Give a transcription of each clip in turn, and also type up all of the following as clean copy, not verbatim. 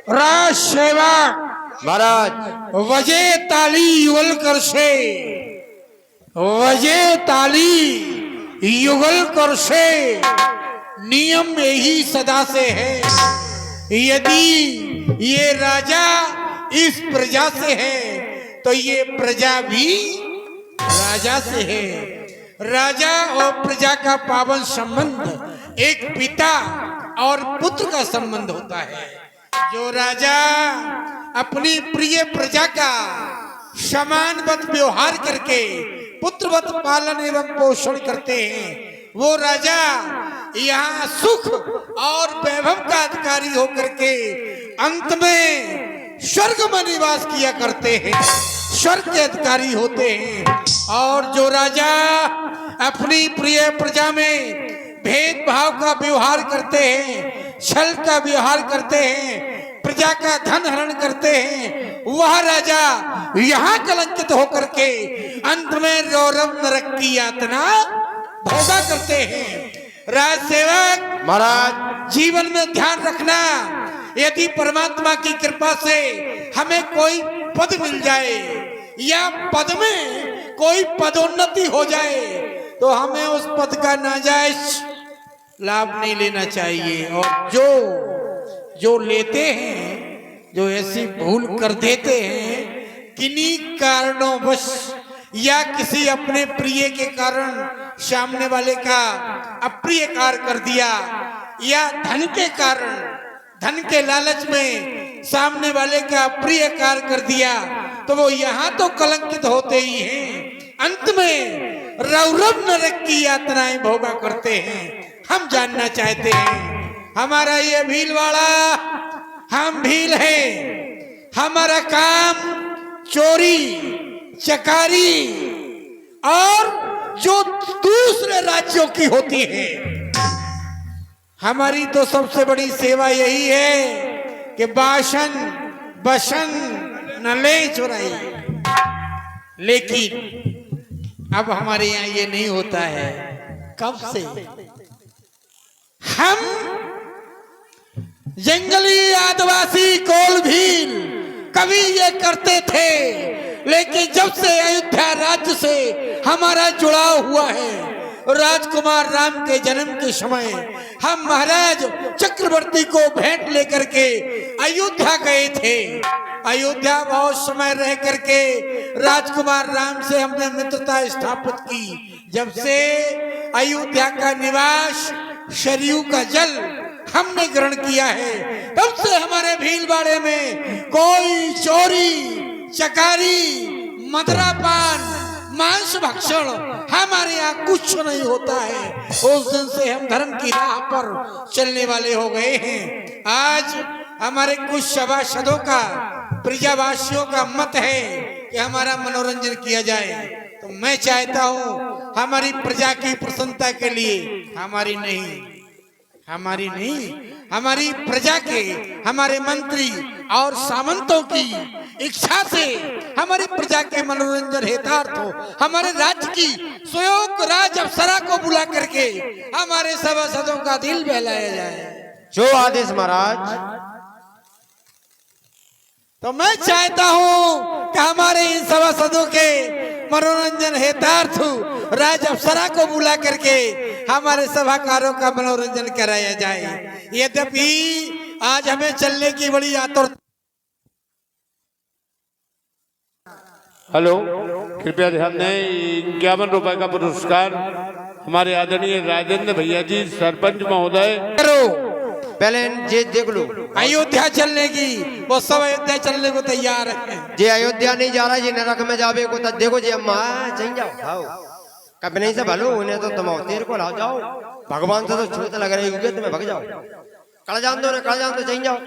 राज सेवा महाराज वजे ताली युगल कर से, वजे ताली युगल कर से, नियम यही सदा से है। यदि ये राजा इस प्रजा से है तो ये प्रजा भी राजा से है। राजा और प्रजा का पावन संबंध एक पिता और पुत्र का संबंध होता है। जो राजा अपनी प्रिय प्रजा का समानवत व्यवहार करके पुत्रवत पालन एवं पोषण करते हैं, वो राजा यहाँ सुख और वैभव का अधिकारी होकर के अंत में स्वर्ग में निवास किया करते हैं, स्वर्ग के अधिकारी होते हैं। और जो राजा अपनी प्रिय प्रजा में भेदभाव का व्यवहार करते हैं, छल का व्यवहार करते हैं, प्रजा का धन हरण करते हैं, वह राजा यहाँ कलंकित होकर के अंत में रौरव नरक की यातना भोगा करते हैं। राज सेवक महाराज जीवन में ध्यान रखना, यदि परमात्मा की कृपा से हमें कोई पद मिल जाए या पद में कोई पदोन्नति हो जाए तो हमें उस पद का नाजायज लाभ नहीं लेना चाहिए। और जो लेते हैं, जो ऐसी भूल कर देते हैं किन्हीं कारणों बस या किसी अपने प्रिय के कारण सामने वाले का अप्रिय कार्य कर दिया या धन के कारण, धन के लालच में सामने वाले का प्रिय कार्य कर दिया तो वो यहाँ तो कलंकित होते ही हैं, अंत में रौरव नरक की यातनाएं भोगा करते हैं। हम जानना चाहते हैं, हमारा ये भीलवाड़ा, हम भील हैं, हमारा काम चोरी चकारी और जो दूसरे राज्यों की होती है, हमारी तो सबसे बड़ी सेवा यही है कि बासन बसन न ले चुराई। लेकिन अब हमारे यहाँ ये नहीं होता है। कब से हम जंगली आदिवासी कोल भील कभी ये करते थे, लेकिन जब से अयोध्या राज्य से हमारा जुड़ाव हुआ है, राजकुमार राम के जन्म के समय हम महाराज चक्रवर्ती को भेंट लेकर के अयोध्या गए थे। अयोध्या बहुत समय रह करके राजकुमार राम से हमने मित्रता स्थापित की। जब से अयोध्या का निवास सरयू का जल हमने ग्रहण किया है, तब से हमारे भीलवाड़े में कोई चोरी चकारी मदरापान मांस भक्षण हमारे यहाँ कुछ नहीं होता है। उस दिन से हम धर्म की राह पर चलने वाले हो गए हैं। आज हमारे कुछ सभासदों का, प्रजावासियों का मत है कि हमारा मनोरंजन किया जाए, तो मैं चाहता हूँ हमारी प्रजा की प्रसन्नता के लिए, हमारी नहीं, हमारी प्रजा के, हमारे मंत्री और सामंतों की इच्छा से हमारी प्रजा के मनोरंजन हेतार्थ हो हमारे राज्य की स्वयं राज अप्सरा को बुला करके हमारे सभासदों का दिल बहलाया जाए। जो आदेश महाराज। तो मैं चाहता हूँ कि हमारे इन सभासदों के मनोरंजन हेतार्थ राज अप्सरा को बुला करके हमारे सभाकारों का मनोरंजन कराया जाए। यद्यपि आज हमें चलने की बड़ी आतुरता। हेलो, कृपया ध्यान दें, 51 रुपए का पुरस्कार हमारे आदरणीय राजेंद्र भैया जी सरपंच महोदय। पहले ये देख लो, अयोध्या चलने की, वो सब अयोध्या चलने को तैयार है। जे अयोध्या नहीं जा रहा, ये नरक में जावे को तब देखो जी अम्मा चल जाओ कभी नहीं से भलो उन्हें तो तुम तेरे को ला जाओ, भगवान से तो छूट लग रही होगी, तुम्हें भग जाओ, कड़ जान दो चल जाओ।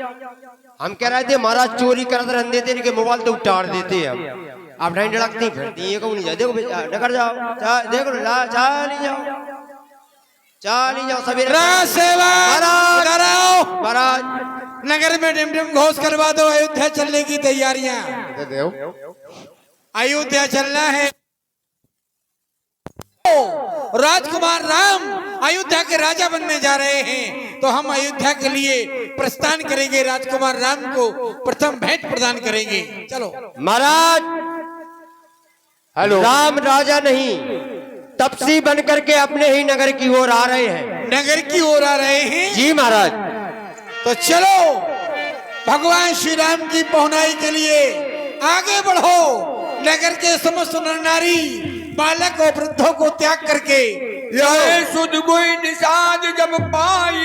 हम कह रहे थे महाराज चोरी करते रह देते, इनके मोबाइल तो उतार देते हैं, आप नहीं डड़कती फिरती है, नहीं जाओ, देखो डकर जाओ, देखो चाल ही जाओ सभी सेवा महाराज नगर में डिम घोष करवा दो। अयोध्या चलने की तैयारियां, अयोध्या चलना है। राजकुमार राम अयोध्या के राजा बनने जा रहे हैं। तो हम अयोध्या के लिए प्रस्थान करेंगे, राजकुमार राम को प्रथम भेंट प्रदान करेंगे। चलो महाराज, हेलो, राम राजा नहीं तपसी बन करके अपने ही नगर की ओर आ रहे हैं। नगर की ओर आ रहे हैं? जी महाराज। तो चलो भगवान श्री राम की पहुनाई के लिए आगे बढ़ो। नगर के समस्त नर नारी, बालक और वृद्धों को त्याग करके यह सुध कोई निषाद जब पाई,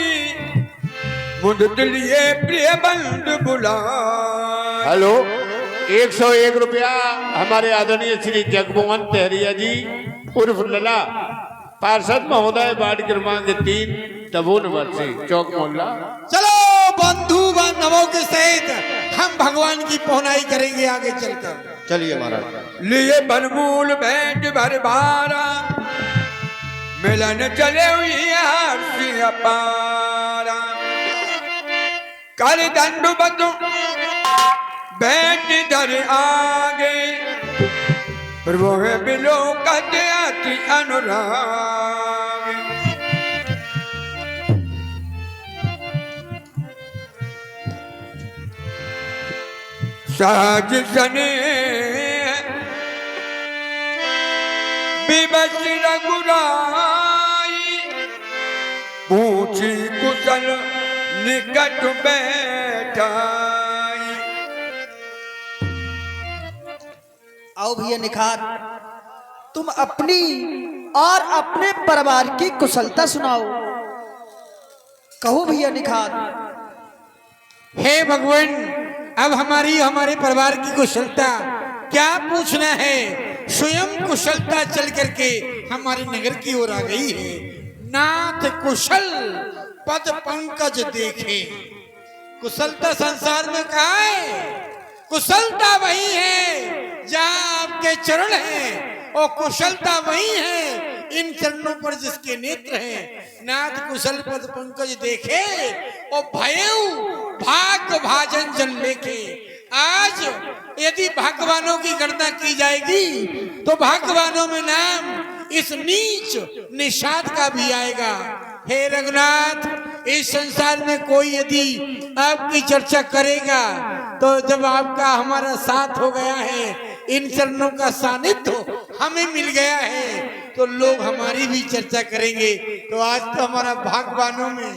मुद लिए प्रिय बंद बुलाए। हेलो, 101 रुपया हमारे आदरणीय श्री जगमोहन तहरिया जी उर्फ लला, पार्षद महोदय, वार्ड क्रमांक 3, तबोन वर्षी, चौक मोहल्ला। चलो बंधु बांधवों के सहित हम भगवान की पहुनाई करेंगे आगे चलकर। चलिए महाराज। लिए बनमूल भेंट भर भारा, मिलन चले हुई हर्षि अपारा। कर दंड बधु भेंट धर आगे, प्रभु है बिलो कद अति अनुराग। सहज सने विवश रघुराई, पूछी कुशल निकट बैठाई। आओ भैया निखार, तुम अपनी और अपने परिवार की कुशलता सुनाओ। कहो भैया निखार। हे भगवान, अब हमारे परिवार की कुशलता क्या पूछना है, स्वयं कुशलता चल करके हमारे नगर की ओर आ गई है। नाथ कुशल पद पंकज देखे। कुशलता संसार में कहाँ है? कुशलता वही है जहाँ आपके चरण हैं, और कुशलता वही है इन चरणों पर जिसके नेत्र हैं। नाथ कुशल पद पंकज देखे, और भयउ भाग भाजन जन लेके। आज यदि भाग्यवानों की गणना की जाएगी तो भाग्यवानों में नाम इस नीच निषाद का भी आएगा। हे रघुनाथ, इस संसार में कोई यदि आपकी चर्चा करेगा तो जब आपका हमारा साथ हो गया है, इन चरणों का सानिध्य हमें मिल गया है, तो लोग हमारी भी चर्चा करेंगे। तो आज तो हमारा भाग्यवानों में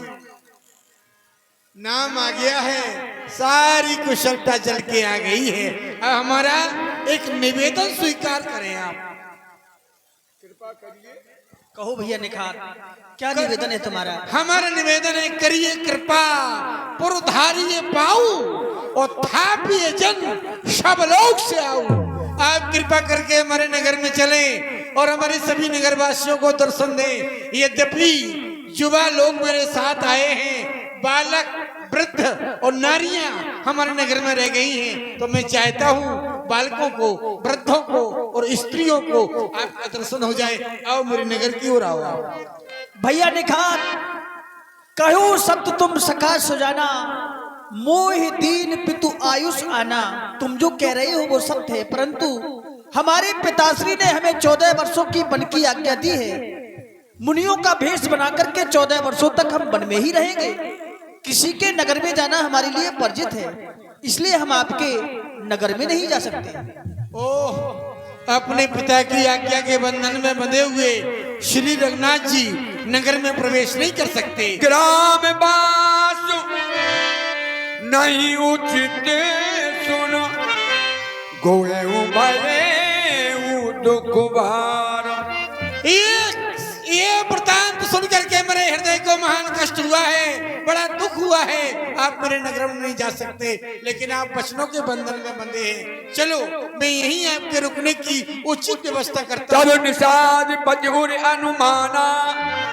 नाम आ गया है, सारी कुशलता चल के आ गई है। अब हमारा एक निवेदन स्वीकार करें आप। कृपा करिए। कहो भैया निखार, क्या निवेदन है तुम्हारा? हमारा निवेदन है, करिए कृपा पुरधारिये पाऊं, और थापिए जन सब लोग से आऊं। आप कृपा करके हमारे नगर में चले और हमारे सभी नगरवासियों को दर्शन दें। यद्यपि युवा लोग मेरे साथ आए हैं, बालक, वृद्ध और नारियां हमारे नगर में रह गई हैं, तो मैं चाहता हूं बालकों को, वृद्धों को और स्त्रियों को आपका दर्शन हो जाए। आओ मेरे नगर की ओर आओ। भैया निखार, कहो सत्य तुम सखा सुजाना, मोह दीन पितु आयुष आना। तुम जो कह रहे हो वो सत्य है, परंतु हमारे पिताश्री ने हमें 14 वर्षों की वन की आज्ञा दी है। मुनियों का भेष बना करके 14 वर्षों तक हम वन में ही रहेंगे। किसी के नगर में जाना हमारे लिए वर्जित है, इसलिए हम आपके नगर में नहीं जा सकते। ओह, अपने पिता की आज्ञा के बंधन में बंधे हुए श्री रघुनाथ जी नगर में प्रवेश नहीं कर सकते। ग्राम बास नहीं उचित सुनो, गोए भरे दुख भार। ये वृतांत सुन करके मेरे हृदय को महान कष्ट हुआ है, बड़ा दुख हुआ है। आप मेरे नगर में नहीं जा सकते, लेकिन आप वचनों के बंधन में बंधे हैं। चलो, मैं यहीं आपके रुकने की उचित व्यवस्था करता हूँ। तब निषाद पजहुर अनुमाना,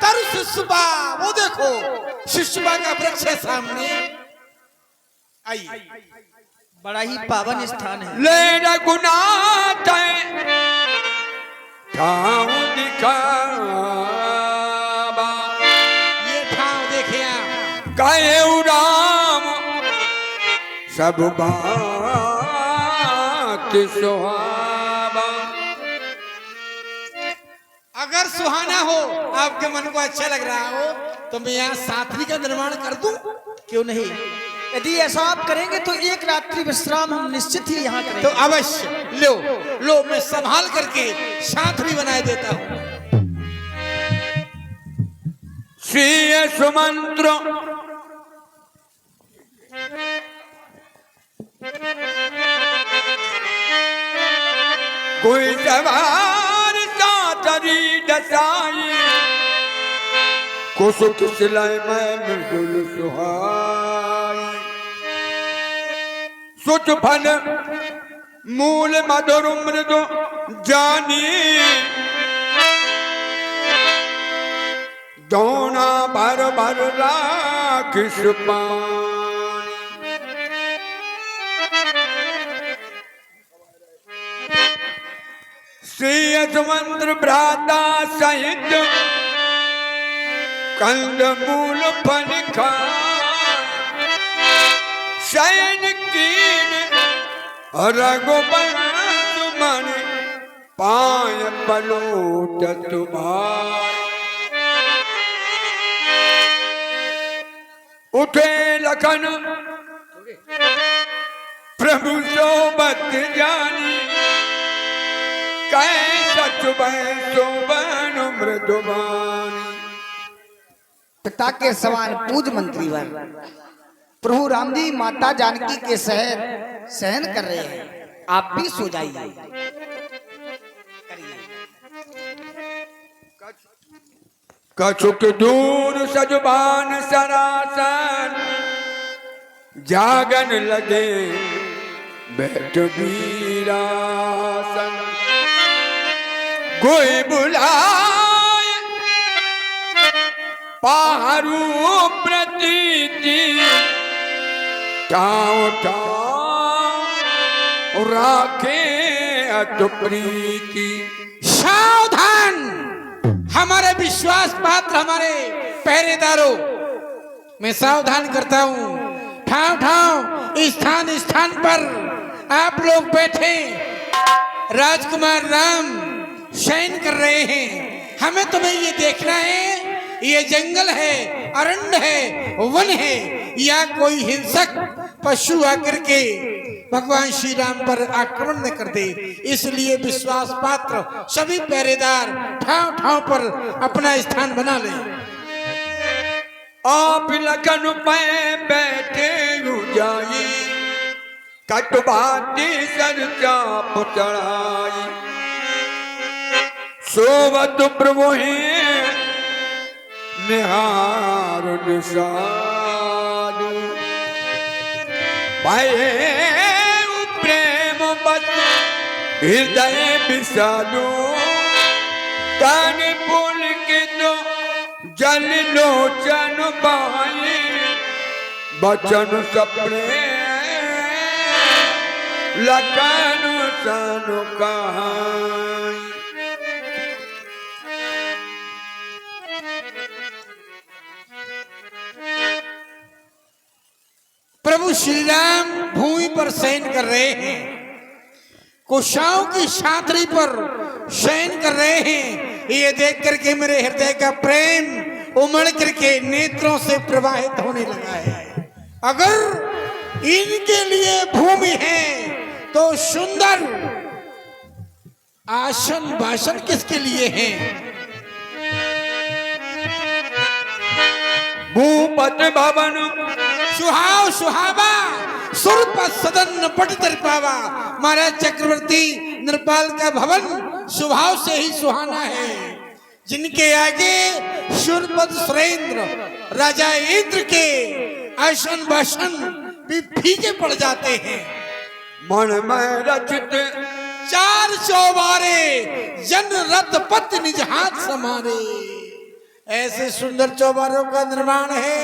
तरु शिष्यबा, वो देखो शिष्यबा का वृक्ष है सामने। आइए, बड़ा ही पावन स्थान है। ले रघुनाथ ठाव दिखावा, ये ठाव देखे आप। कहे राम सब बात सुहावा। अगर सुहाना हो, आपके मन को अच्छा लग रहा हो, तो मैं यहाँ साथरी का निर्माण कर दूं। क्यों नहीं? यदि ऐसा आप करेंगे तो एक रात्रि विश्राम हम निश्चित ही यहाँ तो करेंगे। अवश्य लो लो, मैं संभाल करके साथरी बनाए देता हूँ। श्री सुमंत्र कोई सवार सातरी दसाई कुसुक सिलाई में मृदुल सुहाई सुच फल मूल मधुर मृदु जानी दोना भर भर राखिस पानी श्री मंत्र भ्राता सहित कंद मूल फल खा शयन कीन रघुबंध मन पाय पलोट तुम्हार उठे लखन प्रभु सोबत जानी पिता के समान पूज मंत्री वर प्रभु राम जी माता जानकी के शहर सहन कर रहे हैं, आप भी सो जाइए। कछुक दूर सजबान सरासन जागन लगे बैठ वीरासन कोई बुलाए पहाड़ू प्रतीति ठाव ठाव राखे अत प्रीति। सावधान हमारे विश्वास पात्र, हमारे पहरेदारों, मैं सावधान करता हूँ। ठाव ठाव स्थान स्थान पर आप लोग बैठे, राजकुमार राम शयन कर रहे हैं। हमें तुम्हें ये देखना है, ये जंगल है, अरण्य है, वन है, या कोई हिंसक पशु आकर के भगवान श्री राम पर आक्रमण न कर दे। इसलिए विश्वास पात्र सभी पहरेदार ठाव ठाव पर अपना स्थान बना ले। आप लखन पे बैठे जाई कटबाती सर चाप चढ़ाई सोवत प्रभु निहार निषादु पाए प्रेम बस हृदय विषादु तन पुल के दो जल लोचन पाए बचन सपने लखन सन कहाई। प्रभु श्री राम भूमि पर शयन कर रहे हैं, कुशाओं की छात्री पर शयन कर रहे हैं। ये देख करके मेरे हृदय का प्रेम उमड़ करके नेत्रों से प्रवाहित होने लगा है। अगर इनके लिए भूमि है तो सुंदर आसन भाषण किसके लिए है? भूपत भवन सुहाव सुहावा सुरपत सदन पट तरपावा। महाराज चक्रवर्ती नृपाल का भवन स्वभाव से ही सुहाना है, जिनके आगे सुरपत सुरेंद्र राजा इंद्र के आसन भाषण भी फीके पड़ जाते हैं। मन में रचित चार चौबारे जन रथ पत निज हाथ समारे। ऐसे सुंदर चौबारों का निर्माण है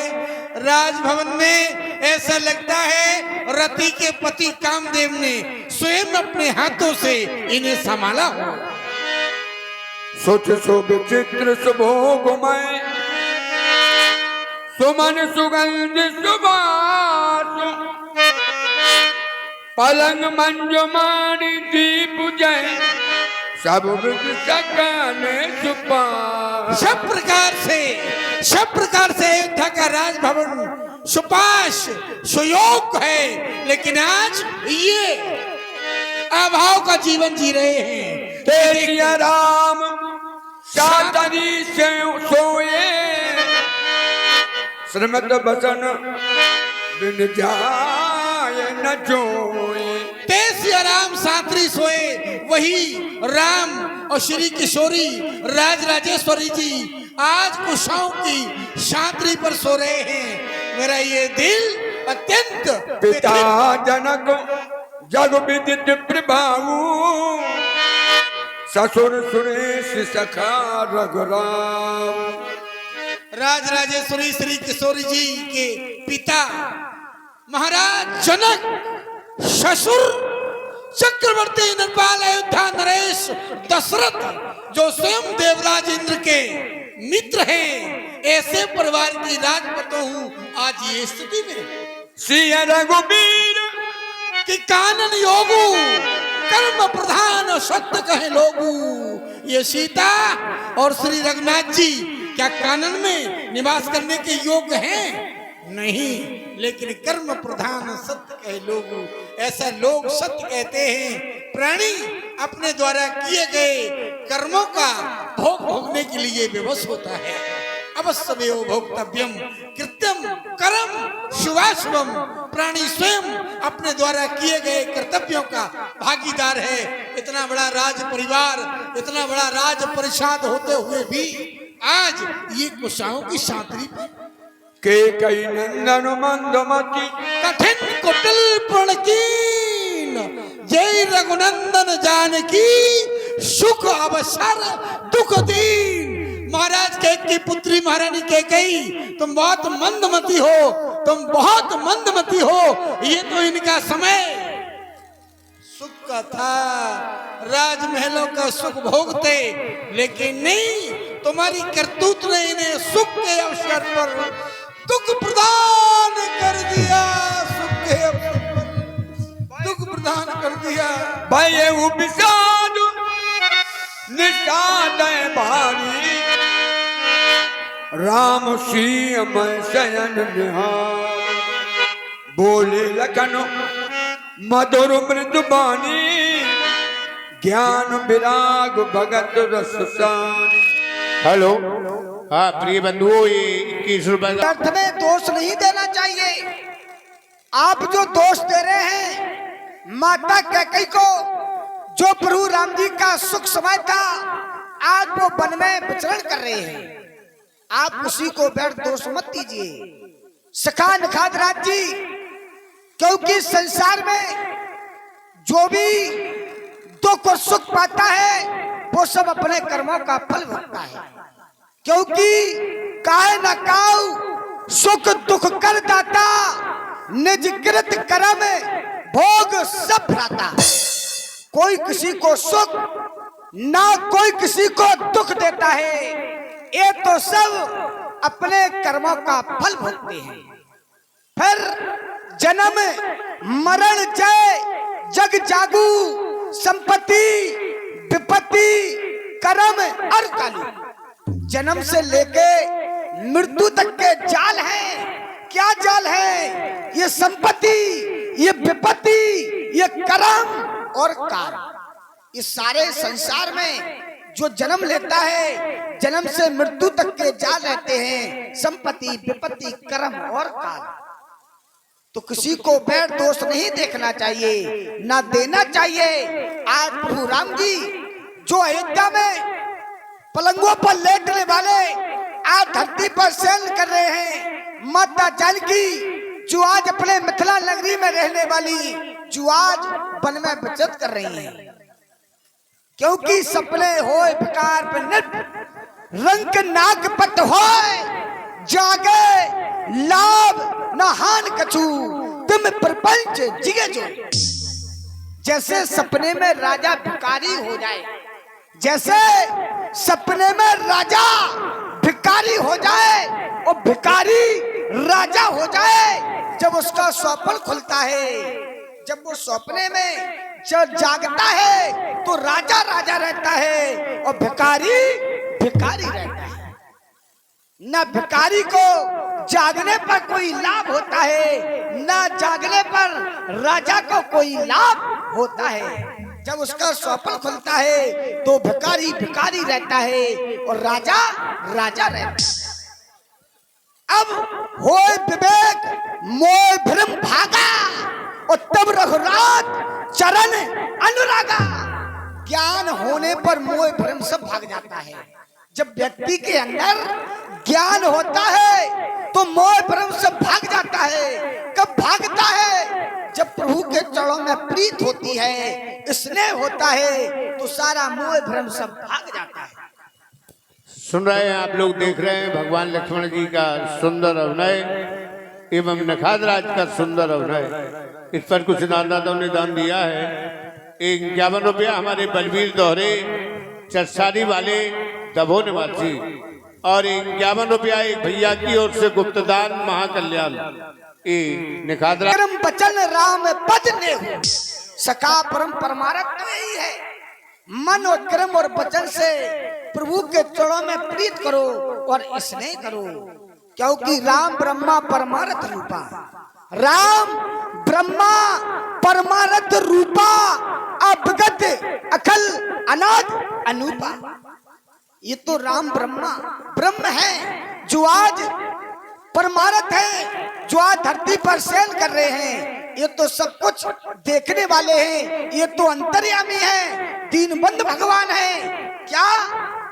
राजभवन में। ऐसा लगता है रति के पति कामदेव ने स्वयं अपने हाथों से इन्हें संभाला हो। सोच सो विचित्र सुभोगमय सुमन सुगंध सुबास पलंग मंजुमानी दीप जय सब विद सकल सुपा। सब प्रकार से अयोध्या का राजभवन सुपाश सुयोग है, लेकिन आज ये अभाव का जीवन जी रहे हैं। तेरिया राम सातरी से सोए, श्रीमद बचन बिन जाए न जोए। तेसिया राम सातरी सोए, वही राम और श्री किशोरी राज राजेश्वरी जी आज कुशाओं की शांति पर सो रहे हैं। मेरा ये दिल अत्यंत पिता जनक जग विदित प्रभाऊ, ससुर सुरेश सखा रघुराम। राज राजेश्वरी श्री किशोरी जी के पिता महाराज जनक, ससुर चक्रवर्ती नरपाल अयोध्या नरेश दशरथ, जो स्वयं देवराज इंद्र के मित्र हैं, ऐसे परिवार की राजपतो हूँ आज ये स्थिति में। सिया रघुबीर कि कानन योगु कर्म प्रधान सत्य कहे लोगु। ये सीता और श्री रघुनाथ जी क्या कानन में निवास करने के योग्य हैं? नहीं, लेकिन कर्म प्रधान सत्य कहे लोगु। ऐसा लोग सत्य कहते हैं। प्राणी अपने द्वारा किए गए कर्मों का भोग भोगने के लिए विवश होता है। अवश्यमेव भोक्तव्यम कृत्यम कर्म शुभाशुभम। प्राणी स्वयं अपने द्वारा किए गए कर्तव्यों का भागीदार है। इतना बड़ा राज परिवार, इतना बड़ा राज परिषद होते हुए भी आज ये कुशाओं की शांति के कई नंदन मंदमती, कठिन कुटिल प्रणकीन, जय रघुनंदन जानकी सुख अवसर दुख दीन। महाराज कैक की पुत्री महारानी कैकेयी, तुम बहुत मंदमती हो, तुम बहुत मंदमती हो। ये तो इनका समय सुख का था, राजमहलों का सुख भोगते, लेकिन नहीं, तुम्हारी करतूत ने इन्हें सुख के अवसर पर दुख प्रदान कर दिया। सुख के अवसर पर दुख प्रदान कर दिया। भय उपसाद निषाद भारी, राम सिंह शयन निहार। बोले लखन मधुर मृदुबानी, ज्ञान विराग भगत रससानी। हेलो, हाँ प्रिय बंधुओं, ये 21 रुपए का अर्थ में दोष नहीं देना चाहिए। आप जो दोष दे रहे हैं माता कैकेयी को, जो प्रभु राम जी का सुख समय था, आज वो वन में विचरण कर रहे हैं। आप उसी को व्यर्थ दोष मत दीजिए। सखा निखात राज जी, क्योंकि संसार में जो भी दुख और सुख पाता है वो सब अपने कर्मों का फल भोगता है। क्योंकि काहे न काऊ सुख दुख कर दाता, निज कृत कर्म भोग सब भ्राता। कोई किसी को सुख ना कोई किसी को दुख देता है, ये तो सब अपने कर्मों का फल भोगते हैं। फिर जन्म मरण जय जग जागू, संपत्ति विपत्ति कर्म और कालू। जन्म से लेके मृत्यु तक के जाल है। क्या जाल है? ये संपत्ति, ये विपत्ति, ये कर्म और काल। इस सारे संसार में जो जन्म लेता है, जन्म से मृत्यु तक के जाल रहते हैं, संपत्ति विपत्ति कर्म और काल। तो किसी को बैर दोष नहीं देखना चाहिए, ना देना चाहिए। आज प्रभु राम जी जो अयोध्या में पलंगों पर लेटने वाले आज धरती पर शयन कर रहे हैं, माता जानकी जो आज अपने मिथिला नगरी में रहने वाली, जो आज वन में बचत कर रही है। क्योंकि सपने होए विकार पे नट, रंग नाक पट होए, जागे लाभ न हान कछु, तुम प्रपंच जिगे जो। जैसे सपने में राजा भिखारी हो जाए, जैसे सपने में राजा भिखारी हो जाए और भिखारी राजा हो जाए, जब उसका स्वप्न खुलता है, जब वो सपने में जब जागता है तो राजा राजा रहता है और भिखारी भिखारी रहता है। न भिखारी को जागने पर कोई लाभ होता है, न जागने पर राजा को कोई लाभ होता है। जब उसका स्वप्न खुलता है तो भिखारी भिखारी रहता है और राजा राजा रहता है। अब होए विवेक मोह भ्रम भागा और तब रघुरात चरण अनुरागा। ज्ञान होने पर मोह भ्रम सब भाग जाता है। जब व्यक्ति के अंदर ज्ञान होता है तो मोह भ्रम सब भाग जाता है। कब भागता है? जब प्रभु के चरणों में प्रीत होती है, स्नेह होता है, तो सारा मोह भ्रम सब भाग जाता है। सुन रहे हैं आप लोग, देख रहे हैं भगवान लक्ष्मण जी का सुंदर अभिनय एवं नखादराज का सुंदर अभिनय। इस पर कुछ दानदाताओं ने दान दिया है। 51 रुपया हमारे बलवीर दोहरे चरसारी वाले दबो निवासी और 51 रुपया एक भैया की ओर से गुप्तदान महाकल्याण निखादरा। क्रम बचन राम पद ने हो सका परम परमारथ यही है। मन और क्रम और वचन से प्रभु के चरणों में प्रीत करो और स्नेह करो, क्योंकि राम ब्रह्मा परमारथ रूपा, राम ब्रह्मा परमारथ रूपा, अवगत अखल अनाद अनूपा। ये तो राम ब्रह्मा ब्रह्म है जो आज परमारथ है, जो आज धरती पर शयन कर रहे हैं। ये तो सब कुछ देखने वाले हैं, ये तो अंतर्यामी है, दीनबंधु भगवान है। क्या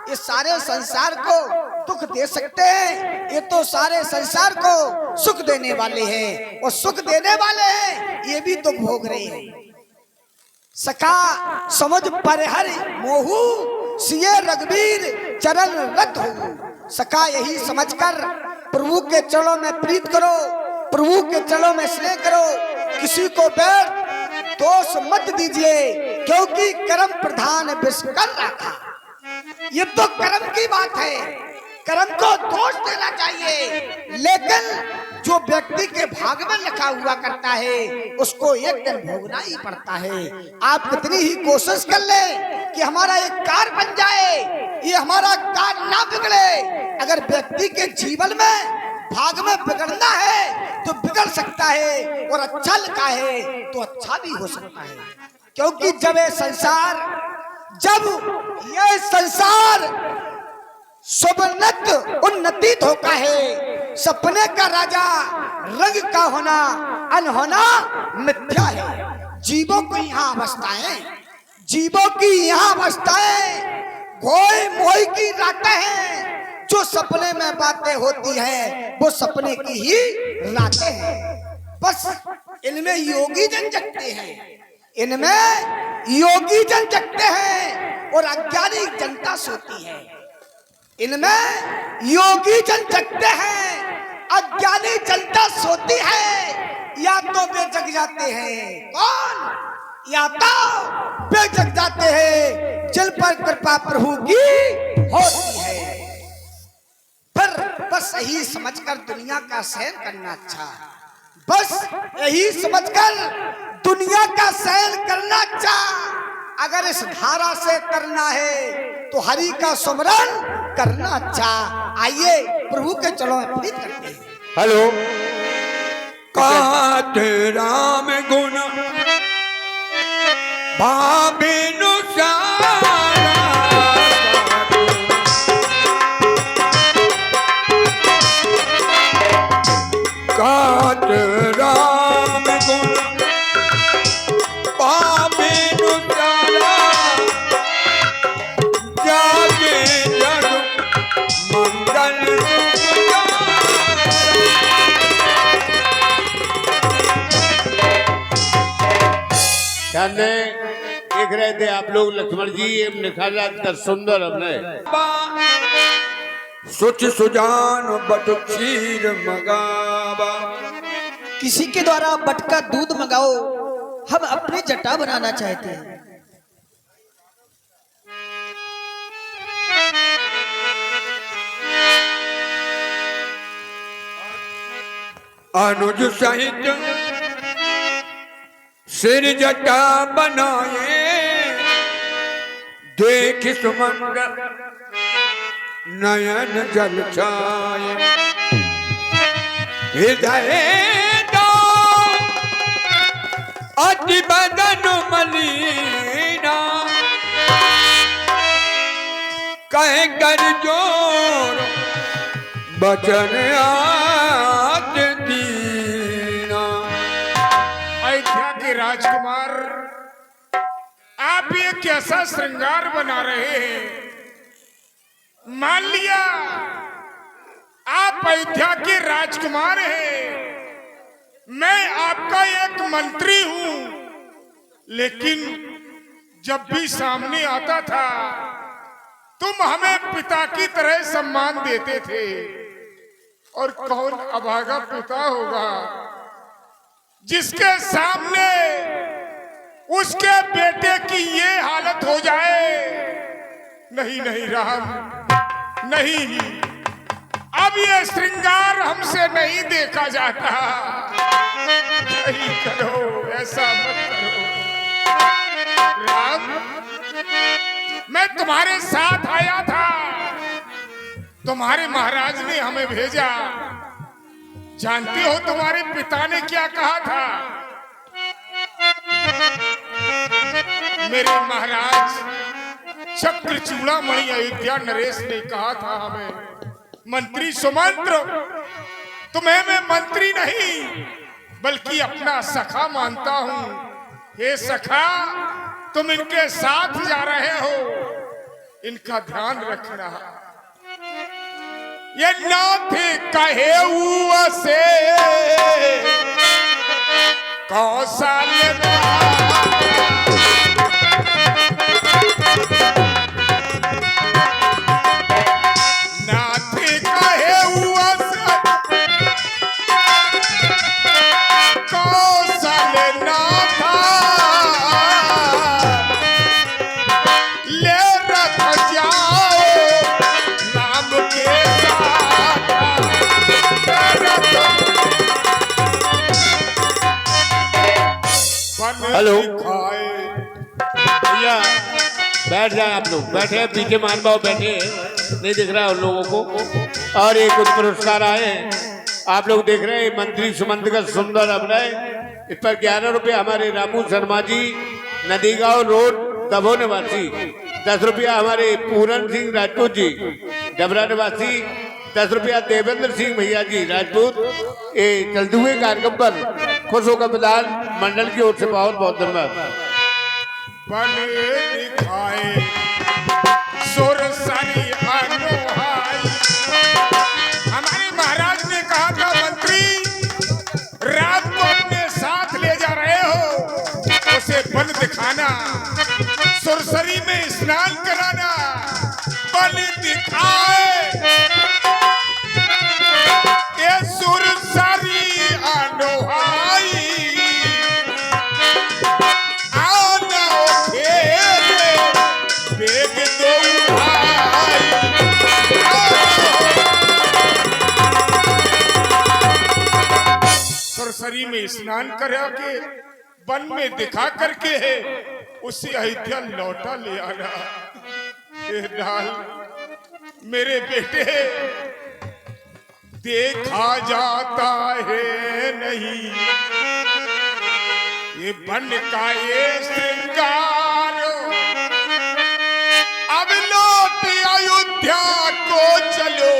ये सारे संसार को दुख दे सकते हैं? ये तो सारे संसार को सुख देने वाले हैं और सुख देने वाले हैं, ये भी दुख भोग रहे हैं। सखा समझ परिहर मोहू सिए रघुवीर चरण रत हो। सखा यही समझकर प्रभु के चरणों में प्रीत करो, प्रभु के चरणों में स्नेह करो। किसी को बैर दोष मत दीजिए, क्योंकि कर्म प्रधान विश्व कर रखा। ये तो कर्म की बात है, कर्म को दोष देना चाहिए, लेकिन जो व्यक्ति के भाग में लिखा हुआ करता है उसको एक दिन भोगना ही पड़ता है। आप कितनी ही कोशिश कर ले कि हमारा एक कार बन जाए, ये हमारा कार ना बिगड़े, अगर व्यक्ति के जीवन में भाग में बिगड़ना है तो बिगड़ सकता है, और अच्छा लिखा है तो अच्छा भी हो सकता है। क्योंकि जब ये संसार सुवर्णत उन्नति धोखा है, सपने का राजा रंग का होना अनहोना मिथ्या है। जीवों की यहाँ अवस्थाएं, जीवों की यहाँ अवस्थाएं घोई मोई की रातें हैं। जो सपने में बातें होती हैं वो सपने की ही रातें हैं। बस इनमें योगी जन जगते हैं, इनमें योगी जन जगते हैं और अज्ञानी जनता सोती है। इनमें योगी जन जगते हैं, अज्ञानी जनता सोती है। या तो वे जग जाते हैं, कौन? या तो वे जग जाते हैं जिन पर कृपा प्रभु की होती है। फिर बस यही समझकर दुनिया का सहन करना अच्छा, बस यही समझकर दुनिया का सहन करना अच्छा। अगर इस धारा से करना है तो हरि का सुमरन करना अच्छा। आइए प्रभु के चरणों में प्रीत करते हैं। हेलो, कात राम गुण भाविनु कात राम गुण भाविनु जागे जग मंगल ध्यान दें, देख रहे थे आप लोग लक्ष्मण जी एवं निखादराज का सुंदर अभिनय। सुच सुजान बट क्षीर मगावा। किसी के द्वारा बटका दूध मंगाओ, हम अपनी जटा बनाना चाहते हैं। अनुज सहित सिर जटा बनाए देख सुमंगल नयन जल छाए हृदय अति बदन मलिना कहे कर जोर बचन आत दीना। अयोध्या के राजकुमार, आप ये कैसा श्रृंगार बना रहे हैं? मान लिया आप अयोध्या के राजकुमार हैं, मैं आपका एक मंत्री हूं, लेकिन जब भी सामने आता था तुम हमें पिता की तरह सम्मान देते थे। और कौन अभागा पिता होगा जिसके सामने उसके बेटे की ये हालत हो जाए? नहीं नहीं राम, नहीं, अब ये श्रृंगार हमसे नहीं देखा जाता। नहीं करो, ऐसा मत करो। राम, मैं तुम्हारे साथ आया था, तुम्हारे महाराज ने हमें भेजा। जानते हो तुम्हारे पिता ने क्या कहा था? मेरे महाराज चक्र चूड़ामणि अयोध्या नरेश ने कहा था हमें, मंत्री सुमंत्र, तुम्हें मैं मंत्री नहीं बल्कि अपना सखा मानता हूं। हे सखा, तुम इनके साथ जा रहे हो, इनका ध्यान रखना। ये नाथ कहे से कौशल नाथ कहे कौशल नाथा ले रख जाओ नाम के हेलो भैया, बैठ जाए आप लोग, बैठे हैं पीछे, मान भाव बैठे हैं, नहीं दिख रहा है उन लोगों को। और ये कुछ पुरस्कार आए, आप लोग देख रहे हैं मंत्री सुमंत का सुंदर अभिनय। इस पर 11 रुपये हमारे रामू शर्मा जी, नदीगांव रोड, दबो निवासी। 10 रुपया हमारे पूरन सिंह राजपूत जी, डबरा निवासी। 10 रुपया देवेंद्र सिंह भैया जी राजपूत। ये चलते हुए कार्यक्रम पर खुश होकर प्रधान मंडल की ओर से बहुत बहुत धन्यवाद। बने दिखाए सुर सरी अनुहाई। हमारे महाराज ने कहा था, मंत्री रात को अपने साथ ले जा रहे हो, उसे बन दिखाना, सुरसरी में स्नान कराना। बन दिखाए ये सुरसरी अनुहाई, सरसरी में स्नान करा के वन में दिखा करके है उसे अयोध्या लौटा ले आना। लाल, मेरे बेटे, देखा जाता है नहीं ये वन का ये श्रृंगार, अब लौट अयोध्या को चलो,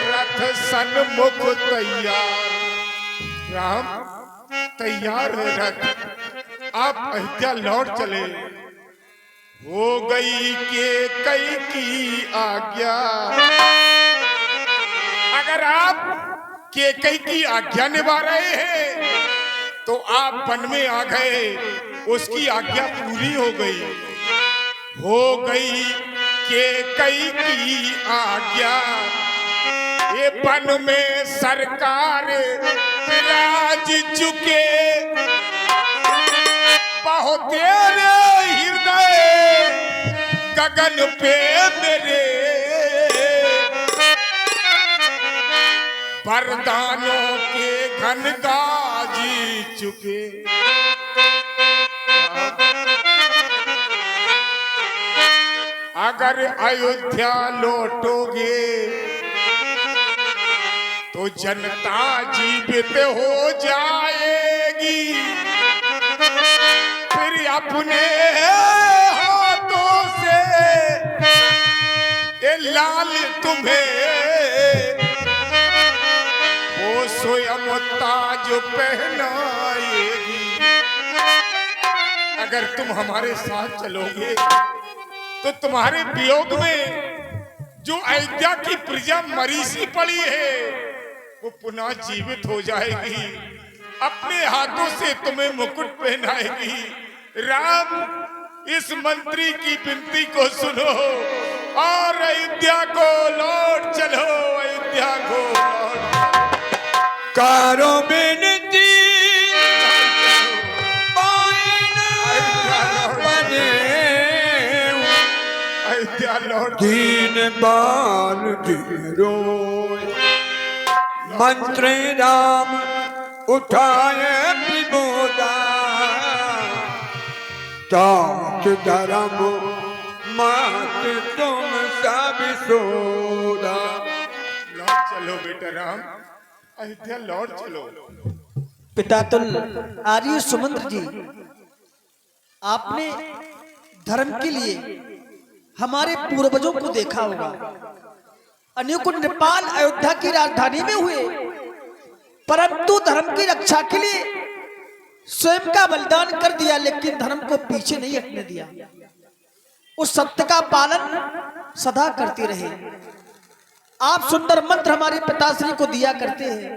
रथ सन्मुख तैयार। राम, तैयार है रथ, आप अयोध्या लौट चले। हो गई के कई की आज्ञा, अगर आप के कई की आज्ञा निभा रहे हैं तो आप वन में आ गए, उसकी आज्ञा पूरी हो गई। हो गई के कई की आज्ञा, ये वन में सरकार विराज चुके, बहुत तेरे हृदय गगन पे मेरे। वरदानों के घन गाजी चुके। अगर अयोध्या लौटोगे तो जनता जीवित हो जाएगी, फिर अपने हाथों से ये लाल तुम्हें वो स्वयं ताज पहनाएगी। अगर तुम हमारे साथ चलोगे तो तुम्हारे वियोग में जो अयोध्या की प्रजा मरी सी पड़ी है वो पुनः जीवित हो जाएगी, अपने हाथों से तुम्हें मुकुट पहनाएगी। राम इस मंत्री की विनती को सुनो और अयोध्या को लौट चलो, अयोध्या को लौट कारो बेनती अयोध्या लौट। दीन बाल दिन रोए, मंत्री राम उठाए विबोधा, ताज धर्म मात तुम सब सोधा। लौट चलो बेटा राम, अयोध्या लौट चलो। पिता तुल आर्य सुमंत्र जी, आपने धर्म के लिए हमारे पूर्वजों को देखा होगा। अनेकों नेपाल अयोध्या की राजधानी में हुए, परंतु धर्म की रक्षा के लिए स्वयं का बलिदान कर दिया, लेकिन धर्म को पीछे नहीं हटने दिया। उस सत्य का पालन सदा करते रहे। आप सुंदर मंत्र हमारे पिताश्री को दिया करते हैं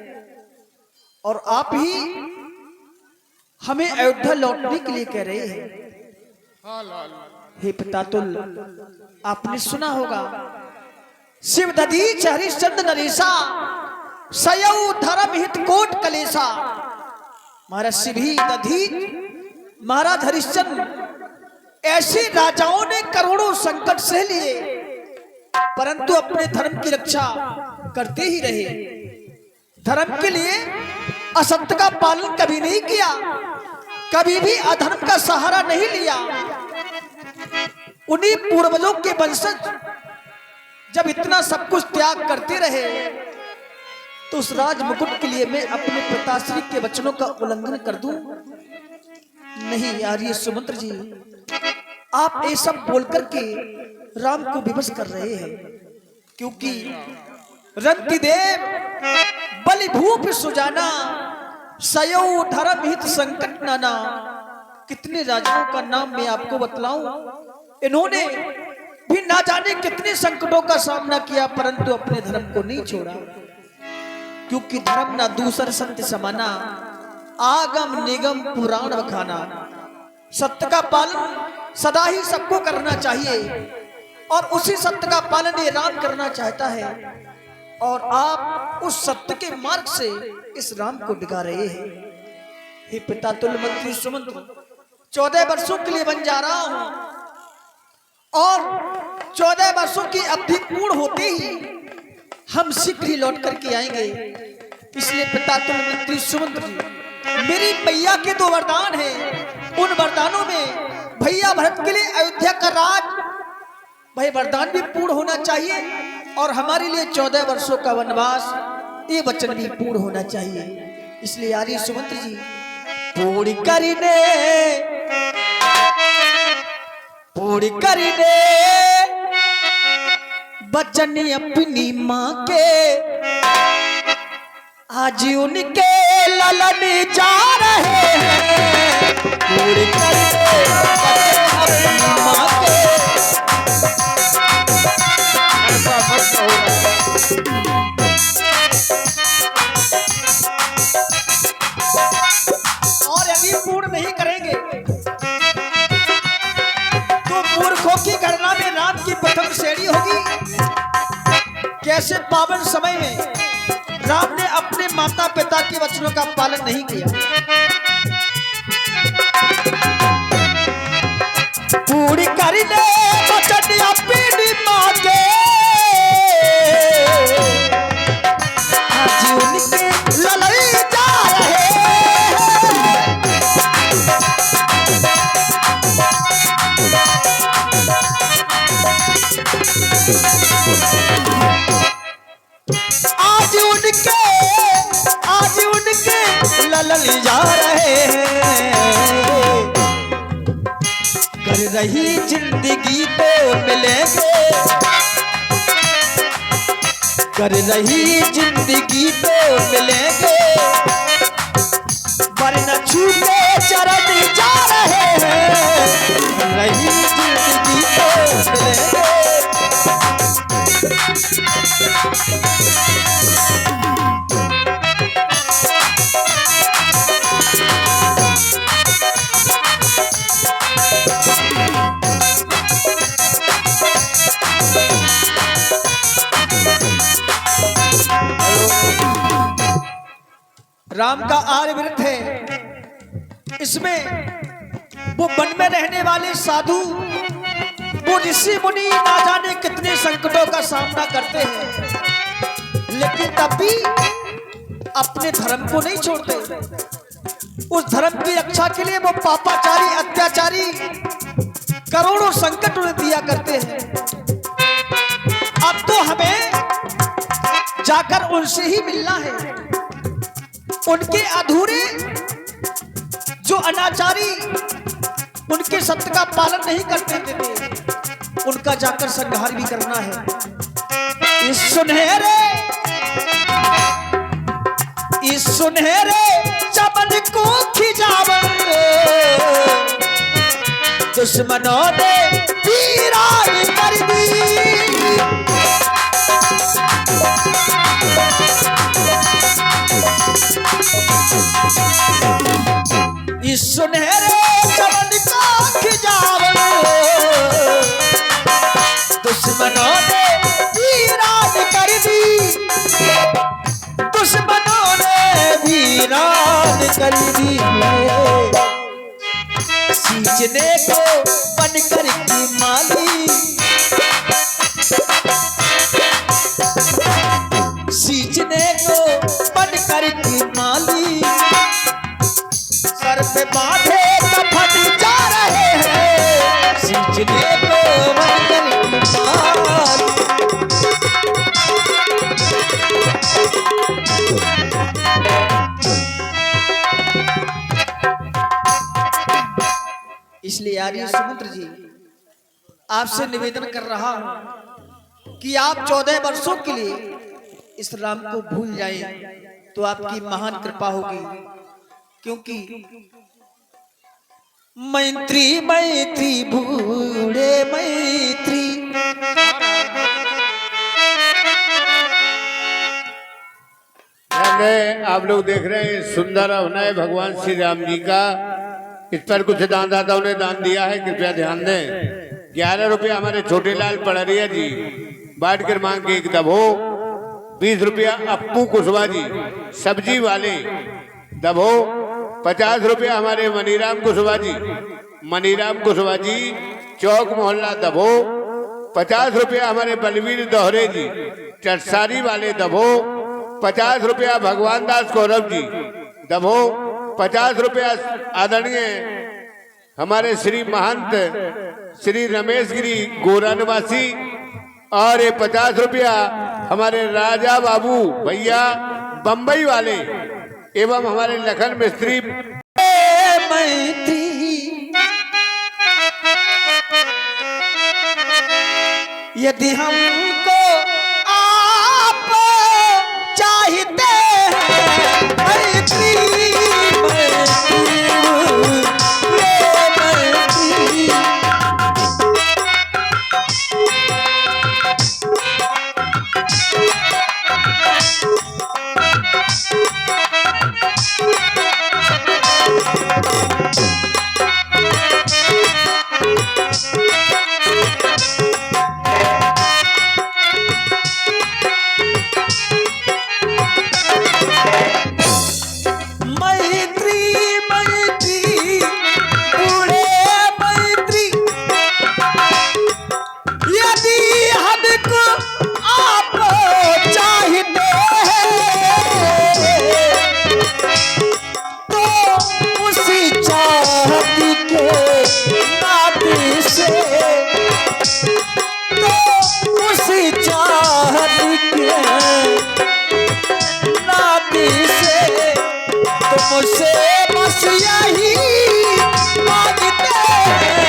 और आप ही हमें अयोध्या लौटने के लिए कह रहे हैं। हे पितातुल, आपने सुना होगा, शिव दधीच हरिश्चंद्र नरेशा, सयौ धर्म हित कोट कलेसा। महाराज शिव ही दधीच, महाराज हरिश्चंद्र, ऐसे राजाओं ने करोड़ों संकट सह लिए, परंतु अपने धर्म की रक्षा करते ही रहे। धर्म के लिए असत्य का पालन कभी नहीं किया, कभी भी अधर्म का सहारा नहीं लिया। उन्हीं पूर्वजों के वंशज जब इतना सब कुछ त्याग करते रहे, तो उस राज मुकुट के लिए मैं अपने पिताश्री के वचनों का उल्लंघन कर दूं? नहीं आर्य सुमंत्र जी, आप ये सब बोल करके राम को विवश कर रहे हैं, क्योंकि रंतिदेव बलि भूप सुजाना, सयौ धर्म हित संकट नाना। कितने राजाओं का नाम मैं आपको बतलाऊं, इन्होंने भी ना जाने कितने संकटों का सामना किया, परंतु अपने धर्म को नहीं छोड़ा। क्योंकि धर्म ना दूसर सत्य समाना, आगम निगम पुराण बखाना। सत्य का पालन सदा ही सबको करना चाहिए और उसी सत्य का पालन ये राम करना चाहता है, और आप उस सत्य के मार्ग से इस राम को दिखा रहे हैं। हे पिता तुल मंत्री सुमंत्र, 14 वर्षों के लिए बन जा रहा हूं और 14 वर्षों की अवधि पूर्ण होते ही हम शीघ्र ही लौट करके आएंगे। इसलिए पिता तुल मंत्री सुमंत्र जी, मेरी मैया के 2 वरदान हैं। उन वरदानों में भैया भरत के लिए अयोध्या का राज, भाई वरदान भी पूर्ण होना चाहिए, और हमारे लिए 14 वर्षों का वनवास, ये वचन भी पूर्ण होना चाहिए। इसलिए आर्य सुमंत्र जी, पूरी करीने बचन अपनी माँ के, आज उनके ललन जा रहे हैं। पूरी करीने अपनी माँ के, ऐसा मत कहो। और यदि पूर्ण नहीं करेंगे तो मूर्खों की गणना में राम की प्रथम श्रेणी होगी। कैसे पावन समय में राम ने अपने माता पिता के वचनों का पालन नहीं किया। पूरी कर ले वचन अपनी माँ के, आज पालल जा रहे हैं। कर रही जिंदगी तो मिलेंगे, कर रही जिंदगी तो मिलेंगे, वरना छूटे चरण जा रहे हैं। कर रही जिंदगी तो मिलेंगे। राम का आर्यवृत्त है। इसमें वो वन में रहने वाले साधु, वो ऋषि मुनि ना जाने कितने संकटों का सामना करते हैं, लेकिन तब भी अपने धर्म को नहीं छोड़ते। उस धर्म की रक्षा के लिए वो पापाचारी अत्याचारी करोड़ों संकट उन्हें दिया करते हैं। अब तो हमें जाकर उनसे ही मिलना है। उनके अधूरे जो अनाचारी उनके सत्य का पालन नहीं करते थे, उनका जाकर संहार भी करना है। इस सुनहरे चमन को खिजावन दुश्मनों ने वीरान कर दी। इस सुनहरे चमन का खिजावन दुश्मनों ने वीरान कर दी, दुश्मनों ने वीरान कर दी। सींचने को बनकर की माली, सींचने को बनकर की माली, सर पे बांधे कफन जा रहे हैं। सींचने को बनकर की माली। इसलिए आर्य समुद्र जी, आपसे निवेदन कर रहा हूं कि आप 14 वर्षों के लिए इस राम को भूल जाएं तो आपकी महान कृपा होगी। क्योंकि मैत्री मैत्री बूढ़े मैत्री, आप लोग देख रहे हैं सुंदर अभिनय भगवान श्री राम जी का। इस पर कुछ दानदाताओं ने दान दिया है, कृपया ध्यान दें। 11 रुपया हमारे छोटे लाल पड़रिया जी, वार्ड क्रमांक 1 दबो। 20 रुपया अप्पू कुशवाहा जी, सब्जी वाले दबो। 50 रुपया हमारे मनीराम कुशवाहा जी, मनीराम कुशवाहा जी, चौक मोहल्ला दबो। 50 रुपया हमारे बलवीर दोहरे जी, चरसारी वाले दबो। 50 रुपया भगवान दास गौरव जी दबो। 50 रुपया आदरणीय हमारे श्री महंत श्री रमेश गिरी गोरा निवासी, और ये 50 रुपया हमारे राजा बाबू भैया बंबई वाले एवं हमारे लखन मिस्त्री। मैत्री यदि हमको आप चाहते हैं, मैत्री मैत्री ये मैत्री। से बस यही मांगते हैं,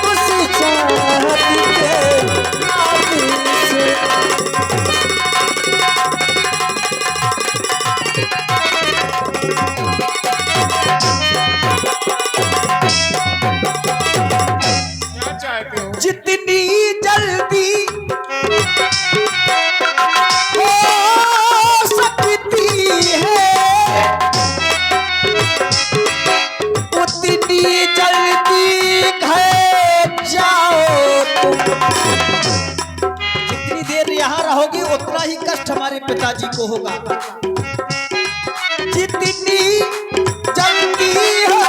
उसी चाहत के नाम से। क्या चाहते हो? जितनी जल्दी हो सकती है उतनी जल्दी घर जाओ तुम। जितनी देर यहाँ रहोगी उतना ही कष्ट हमारे पिताजी को होगा। जितनी जल्दी हो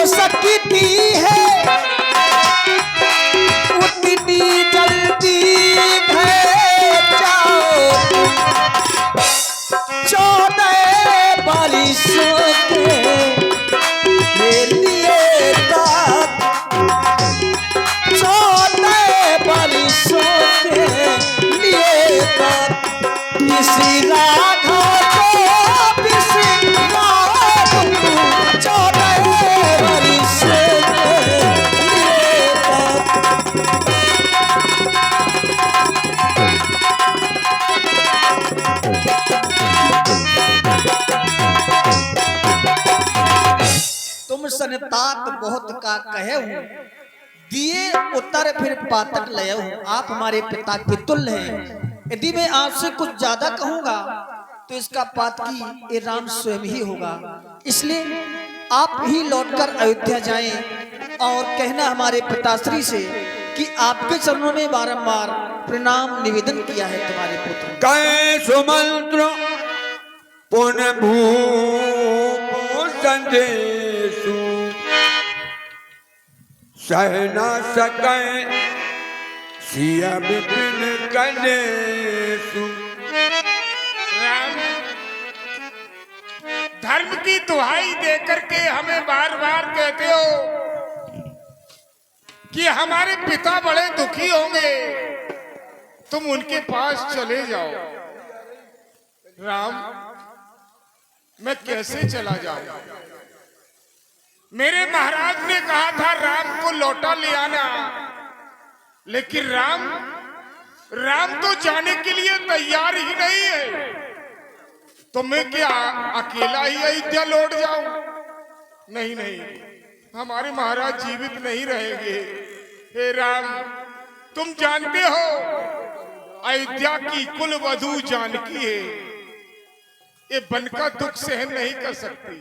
सकती है उतनी जल्दी घर जाओ। 14 बारिशों के लिए तक, 14 बारिशों के लिए तक किसी राघव को बिसरा दूं। 14 बारिशों के लिए तक। तुम संतात बहुत का कहे हूँ, दिए उत्तर फिर पातक लय हूँ। आप हमारे पिता के तुल्य हैं। यदि मैं आपसे कुछ ज्यादा कहूंगा तो इसका पातकी ये राम स्वयं ही होगा। इसलिए आप ही लौटकर अयोध्या जाएं और कहना हमारे पिताश्री से कि आपके चरणों में बारंबार प्रणाम निवेदन किया है तुम्हारे पुत्र। कै सुमंत्र पुन भूपो संदेशु सह न सकै सिया विपिन कलेशु। राम, धर्म की दुहाई देकर के हमें बार बार कहते हो कि हमारे पिता बड़े दुखी होंगे, तुम उनके पास चले जाओ। राम, मैं कैसे चला जाऊं? मेरे महाराज ने कहा था राम को लौटा ले आना, लेकिन राम तो जाने के लिए तैयार ही नहीं है। तो मैं क्या अकेला ही अयोध्या लौट जाऊं? नहीं नहीं, हमारे महाराज जीवित नहीं रहेंगे। हे राम, तुम जानते हो अयोध्या की कुल वधू जानकी है, ये बन का दुख सहन नहीं कर सकती।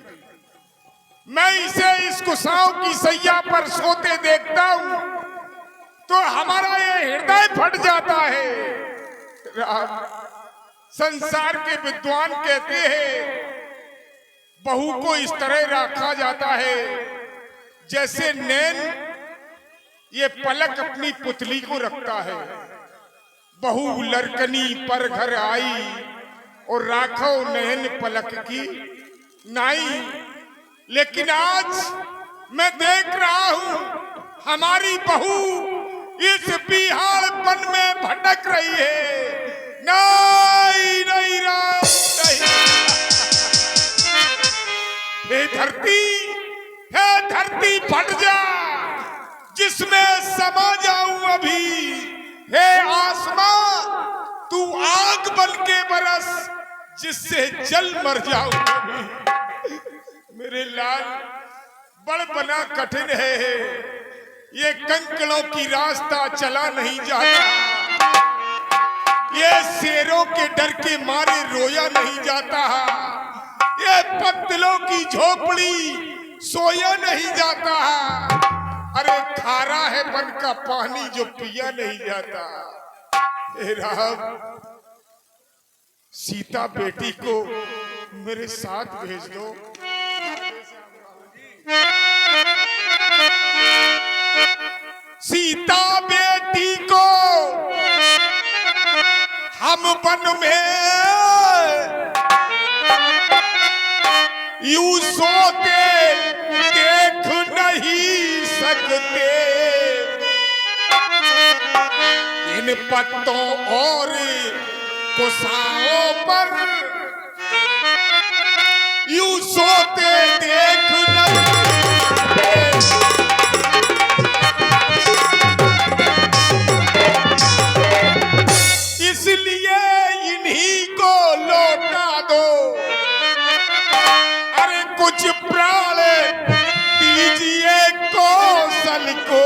मैं इसे इस कुसाओं की सैया पर सोते देखता हूं तो हमारा ये हृदय फट जाता है। राम, संसार के विद्वान कहते हैं बहू को इस तरह रखा जाता है जैसे नैन ये पलक अपनी पुतली को रखता है। बहू लड़कनी पर घर आई और राखो नैन पलक की नाई। लेकिन आज मैं देख रहा हूं हमारी बहू इस बिहारपन में भटक रही है। नहीं नहीं राम नहीं। हे धरती फट जा, जिसमें समा जाऊं अभी। हे आसमां, तू आग बन के बरस, जिससे जल मर जाऊं अभी। मेरे लाल, बड़ बना कठिन है, ये कंकड़ों की रास्ता चला नहीं जाता, ये शेरों के डर के मारे रोया नहीं जाता, ये पत्तलों की झोपड़ी सोया नहीं जाता। अरे खारा है बन का पानी जो पिया नहीं जाता। हे राम, सीता बेटी को मेरे साथ भेज दो। सीता बेटी को हम वन में यूं सोते देख नहीं सकते। इन पत्तों और कुसाओं पर यूं सोते देख इसलिए इन्हीं को लौटा दो, अरे कुछ प्राण दीजिए कौशल को,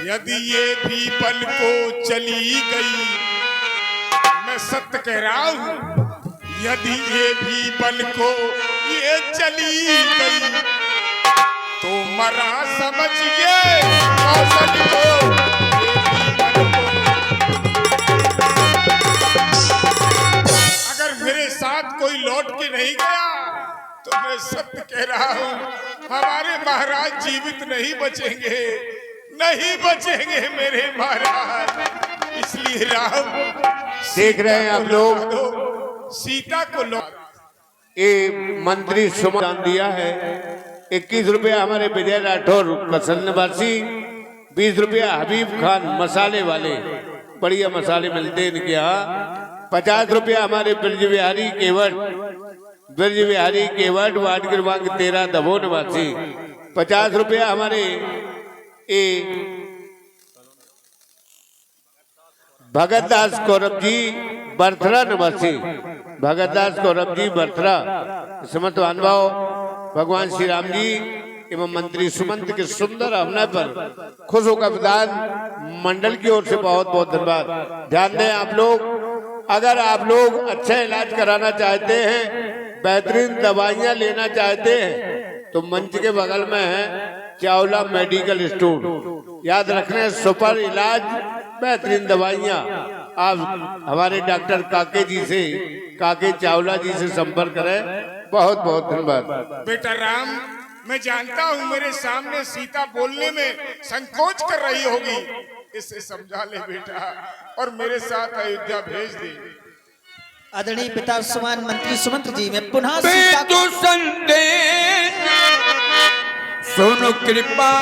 यदि ये भी पल को चली गई, मैं सत्य कह रहा हूं, यदि ये भी पल को ये चली गई, तो मरा समझिए कौशल को, अगर मेरे साथ कोई लौट के नहीं गया तो मैं सत्य कह रहा हूं, हमारे महाराज जीवित नहीं बचेंगे, नहीं बचेंगे मेरे महाराज। इसलिए राम देख रहे हैं आप लोग, सीता को लौट, ये मंत्री सुमान दिया है 21 रुपया हमारे विजय राठौर प्रसन्नवासी, 20 रुपया हबीब खान मसाले वाले, बढ़िया मसाले मिलते हैं इनके यहाँ, 50 रुपया हमारे ब्रज बिहारी केवट वार्ड क्रमांक 13 दबो निवासी, 50 रुपया हमारे भगत दास कौरव जी बर्थरा निवासी, भगत दास कौरव जी बर्थरा, समस्त अनुभव भगवान श्री राम जी एवं मंत्री सुमंत के सुंदर अभिनय पर खुश होकर विधान मंडल की ओर से बहुत बहुत धन्यवाद। ध्यान दें आप लोग, अगर आप लोग अच्छा इलाज कराना चाहते हैं, बेहतरीन दवाइयां लेना चाहते हैं, तो मंच के बगल में है चावला मेडिकल स्टोर, याद रखना, सुपर इलाज बेहतरीन दवाइयां। आप हमारे डॉक्टर काके चावला जी से संपर्क करें। बहुत बहुत धन्यवाद। बेटा राम, मैं जानता हूं मेरे सामने सीता बोलने में संकोच कर रही होगी, इसे समझा ले बेटा और मेरे साथ अयोध्या भेज दे। आदरणीय पिता समान मंत्री सुमंत जी, मैं पुनः सीता तू संदेश सुनो कृपा,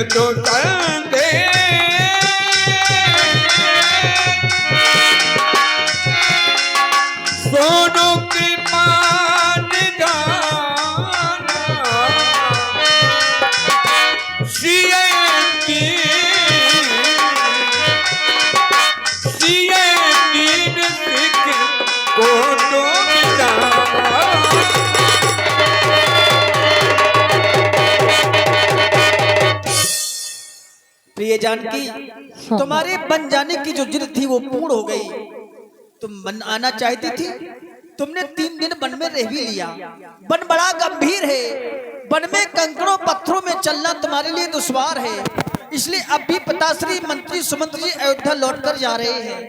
तो संदेश सुनो कृपा प्रिय जानकी, तुम्हारे बन जाने की जो जिद थी वो पूर्ण हो गई। तुम बन आना चाहती थी, तुमने 3 दिन वन में रह भी लिया। वन बड़ा गंभीर है, वन में कंकड़ों पत्थरों में चलना तुम्हारे लिए दुश्वार है, इसलिए अब भी पिताश्री मंत्री सुमंत जी अयोध्या लौट कर जा रहे हैं।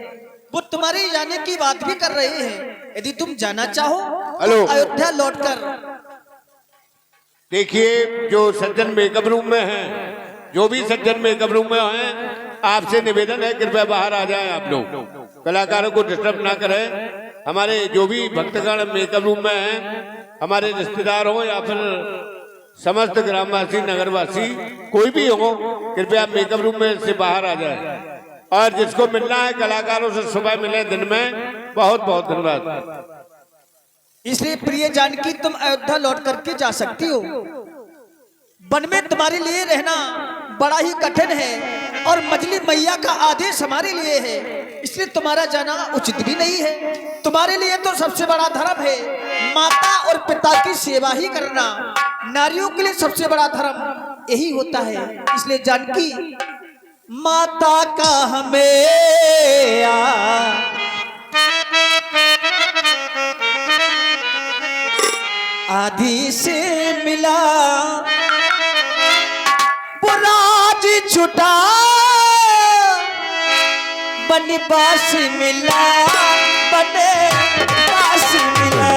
वो तुम्हारे जाने की बात भी कर रहे हैं। यदि तुम जाना चाहो तो अयोध्या लौट कर। देखिए, जो सज्जन मेकअप रूम में हैं, जो भी सज्जन मेकअप रूम में हैं, आपसे निवेदन है कृपया बाहर आ जाएं। आप लोग कलाकारों को डिस्टर्ब ना करें। हमारे जो भी भक्तगण मेकअप रूम में हैं, हमारे रिश्तेदार हो या फिर समस्त ग्रामवासी नगरवासी कोई भी हो, कृपया मेकअप रूम में से बाहर आ जाए। और जिसको मिलना है कलाकारों से सुबह मिले दिन में। बहुत बहुत धन्यवाद। इसलिए प्रिय जानकी, तुम अयोध्या लौट करके जा सकती हो। वन में तुम्हारे लिए रहना बड़ा ही कठिन है और मजली मैया का आदेश हमारे लिए है, इसलिए तुम्हारा जाना उचित भी नहीं है। तुम्हारे लिए तो सबसे बड़ा धर्म है माता और पिता की सेवा ही करना। नारियों के लिए सबसे बड़ा धर्म यही होता है। इसलिए जानकी, माता का हमें आदि से मिला, पुराज छुटा बनवास मिला, बनवास मिला।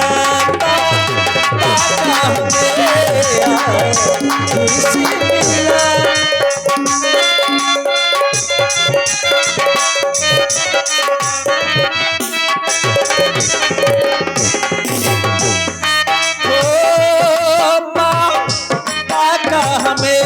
हमें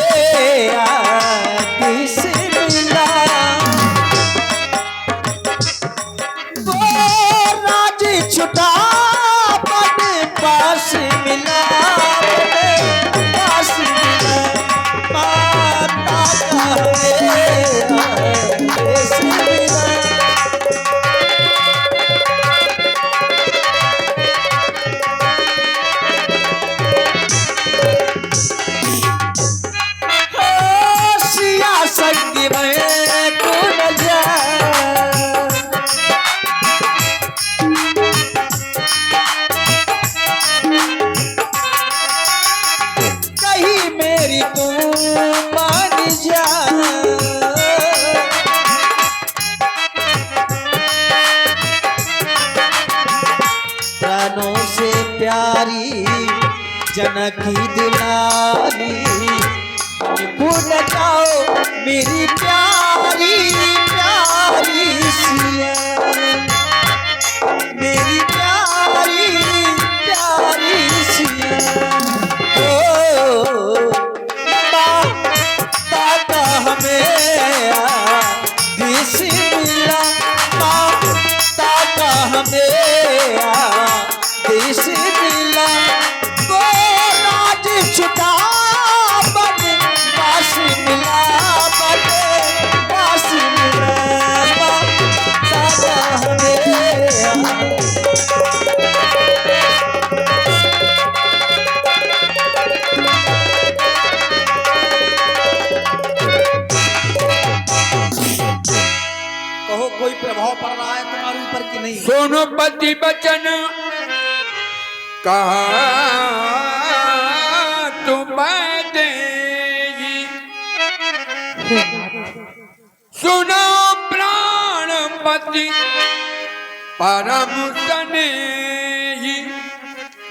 संग मैं को न जाए। कहीं मेरी तू मान जा। प्राणों से प्यारी जनकी दिलानी भूल जाओ मेरी प्यारी प्यारी सिया, मेरी प्यारी प्यारी सिया। ओ माता हमें दिस मिला, माता हमें दिस मिला। वो राज छुटा बन पास मिला, बन पास मिला। माता हमें कहो कोई प्रभाव पड़ रहा है तुम्हारे ऊपर कि नहीं? सुनो पति बचन कहा तू देगी, सुनो प्राणपति परम स्नेही।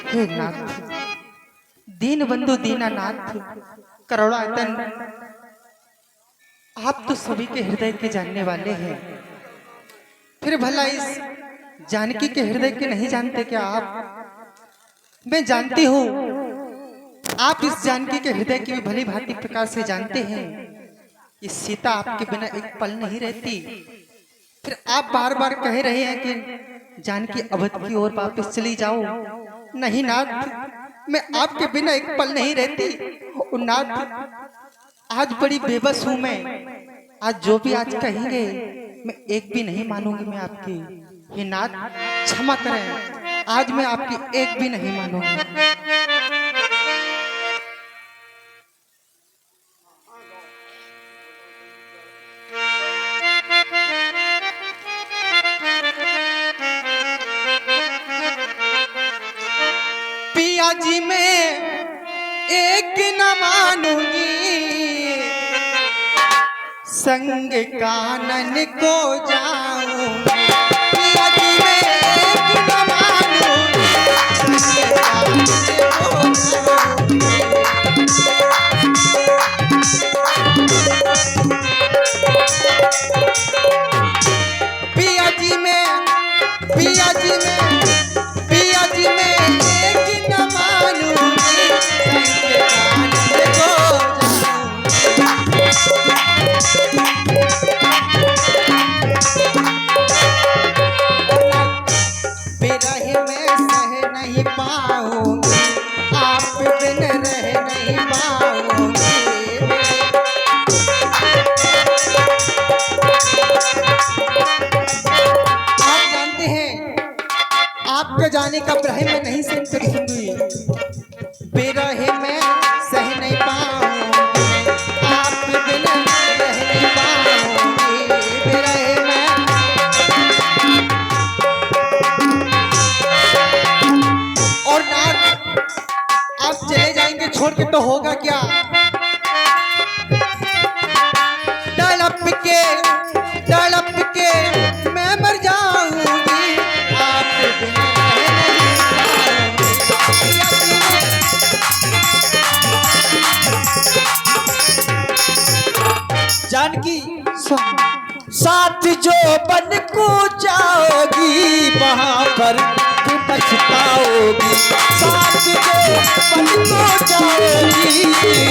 हे नाथ, दीन बंधु दीनानाथ करुणायतन, आप तो सभी के हृदय के जानने वाले हैं, फिर भला इस जानकी के हृदय के नहीं जानते क्या आप? मैं जानती हूँ आप इस जानकी के हृदय की भी भली भांति प्रकार से जानते हैं कि सीता आपके बिना एक पल नहीं रहती। फिर आप बार बार कह रहे हैं कि जानकी अवध की ओर वापस चली जाओ। नहीं नाथ, मैं आपके बिना एक पल नहीं रहती। और नाथ, आज बड़ी बेबस हूं मैं। आज जो भी आज कहेंगे मैं एक भी नहीं मानूंगी मैं आपकी। हे नाथ क्षमा करें, आज मैं आपकी एक भी नहीं मानूंगी। पिया जी मैं एक न मानूंगी, संग कानन को जाऊंगी। पिया जी मैं एक न मानूंगी, संग कानन को जाऊंगी। पिया जी मैं, पिया जी मैं, पिया जी मैं एक न मानूंगी, संग कानन को बिरह में सह नहीं पाऊंगी, आप बिन रह नहीं पाऊंगी। आप जानते हैं आपके जाने का बिरह में नहीं सहन करूंगी, बिरह में सह नहीं पाऊंगी, आप बिन रह नहीं पाऊंगी। बिरह में और नाथ, आप चले जाएंगे छोड़ के तो होगा क्या? तड़प के मैं मर जाऊंगी, आप बिना रह नहीं। जानकी साथ जो बन को जाओगी, वहां पर तुम पछताओगी। साथ जो बन को जाओगी,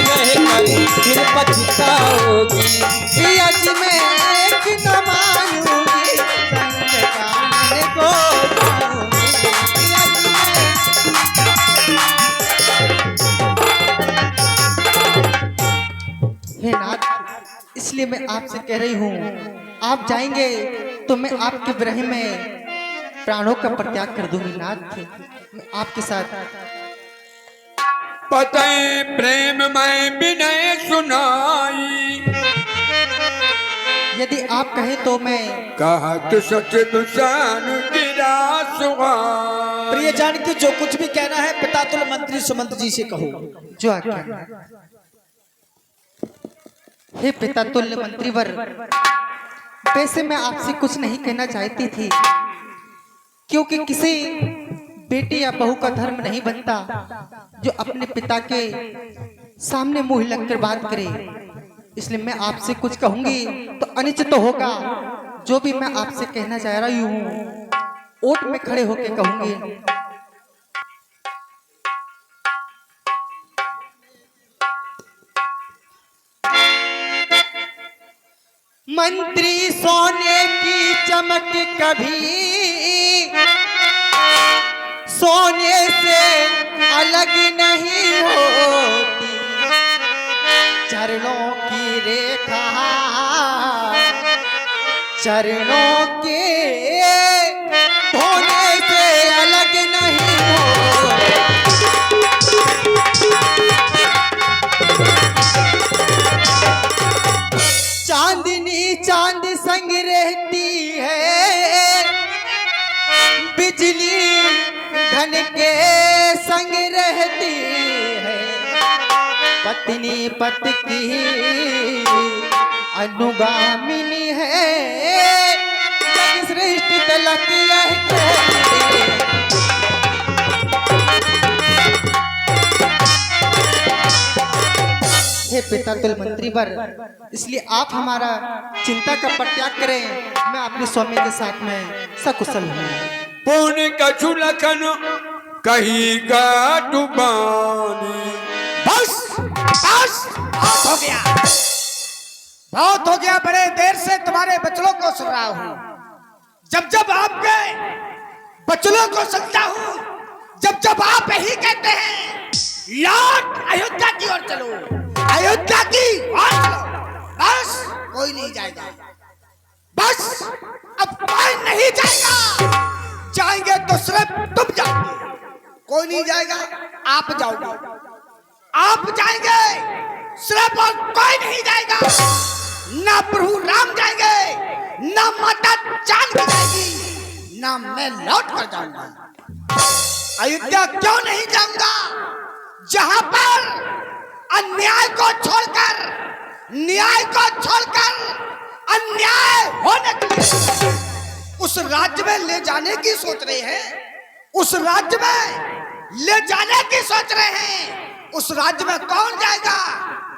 रहकर फिर पछताओगी। पिया जी मैं एक न मानूंगी, संग कानन को जाऊंगी। पिया जी हे नाथ, इसलिए मैं आपसे कह रही हूँ, आप जाएंगे तो मैं आपके विरह में प्राणों का परित्याग कर दूंगी। नाथ, मैं आपके साथ। पते प्रेम में विनय सुनाई, यदि आप कहें तो मैं कहा तो सच दुसान गिरा सुहान। प्रिय जानकी, जो कुछ भी कहना है पितातुल मंत्री सुमंत जी से कहो। जो आज्ञा। हे पिता तुल्य मंत्रीवर, वैसे मैं आपसे कुछ नहीं कहना चाहती थी, क्योंकि किसी बेटी या बहू का धर्म नहीं बनता जो अपने पिता के सामने मुंह लगकर बात करे। इसलिए मैं आपसे कुछ कहूंगी तो अनुचित होगा। जो भी मैं आपसे कहना चाह रही हूँ ओट में खड़े होकर कहूंगी। मंत्री सोने की चमक कभी सोने से अलग नहीं होती, चरणों की रेखा चरणों के धोने से अलग नहीं होती। चांदनी चांद संग रहती है, बिजली धन के संग रहती है, पत्नी पति की अनुगामिनी है, जग सृष्टि तलक यह कहती है। हे पिता तुल मंत्री वर, इसलिए आप हमारा चिंता का परित्याग करें। मैं अपने स्वामी के साथ में सकुशल हूँ। पुण्य कछु लखन कही का डुबानी। बस बस, बहुत हो गया, बहुत हो गया। बड़े देर से तुम्हारे बचलों को सुन रहा हूँ। जब जब आपके बचलों को सुनता हूँ, जब जब आप यही कहते हैं लौट अयोध्या की ओर चलो, अयोध्या की ओर चलो, बस कोई नहीं जाएगा, बस अब कोई नहीं जाएगा। जाएंगे तो सिर्फ तुम जाओगे, कोई नहीं जाएगा, आप जाओगे, आप जाएंगे सिर्फ, और कोई नहीं जाएगा। ना प्रभु राम जाएंगे, ना माता जानकी जाएगी, ना मैं लौट कर जाऊंगा। अयोध्या क्यों नहीं जाऊंगा? जहां पर अन्याय को छोड़कर, न्याय को छोड़कर अन्याय होने के लिए उस राज्य में ले जाने की सोच रहे हैं, उस राज्य में ले जाने की सोच रहे हैं। उस राज्य में कौन जाएगा?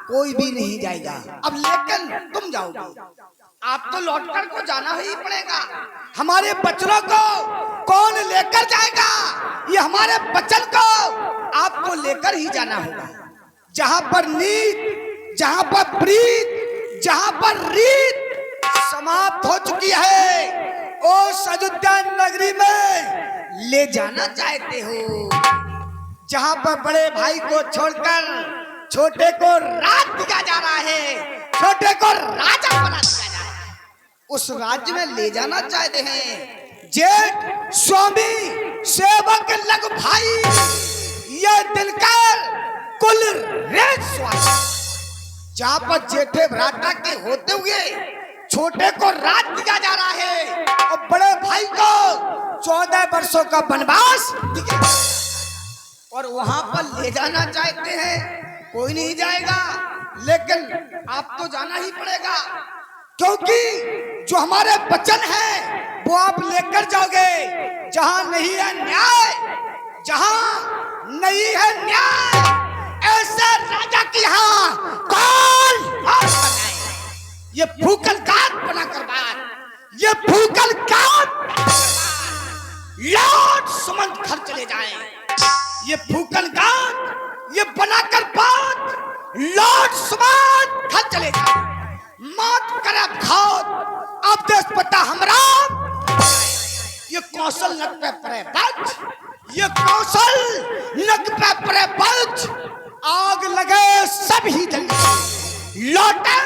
कोई भी नहीं जाएगा। अब लेकिन तुम जाओगे, आप तो लौटकर को जाना ही पड़ेगा। हमारे बच्चों को कौन लेकर जाएगा? ये हमारे बच्चन को आपको लेकर ही जाना होगा। जहां पर नीत, जहां पर प्रीत, जहां पर रीत समाप्त हो चुकी है, उस अयोध्या नगरी में ले जाना चाहते हो। जहां पर बड़े भाई को छोड़कर छोटे को राज दिया जा रहा है, छोटे को राजा बना दिया जा रहा है, उस राज्य में ले जाना चाहते हैं। जेठ स्वामी सेवक लग भाई, ये दिलकर कुल रेत स्वामी। जहां पर जेठे भ्राता के होते हुए छोटे को राज दिया जा रहा है और बड़े भाई को 14 वर्षों का वनवास दिया, और वहां पर ले जाना चाहते हैं। कोई नहीं जाएगा, लेकिन आप तो जाना ही पड़ेगा, क्योंकि जो हमारे वचन है वो आप लेकर जाओगे। जहां नहीं है न्याय, जहां नहीं है न्याय, ऐसे राजा की यहाँ कौन बनाए? ये फूकल काट बनाकर बात, ये फूकल काट लौट सुमंत घर चले जाए। ये फूकल काट ये बनाकर बात लौट सुमंत घर चले जाए। मौत करे घात, अब देश पता हमरा। ये कौशल नक पे पड़े बच, ये कौशल नक पे पड़े बच, आग लगे सब ही जल जाए। लौटन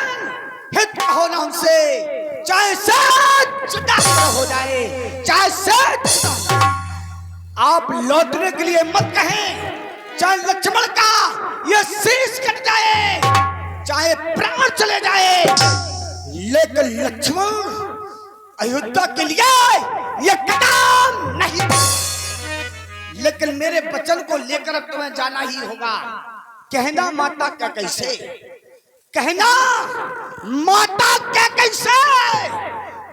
हित हो ना उनसे, चाहे से जुदा हो जाए, चाहे से जुदा। आप लौटने के लिए मत कहें, चाहे लक्ष्मण का ये शीश कट जाए, चाहे प्राण चले जाए, लेकिन लक्ष्मण अयोध्या के लिए ये कदम नहीं था। लेकिन मेरे वचन को लेकर अब तुम्हें जाना ही होगा। कहना माता क्या कैसे, कहना माता क्या कैसे,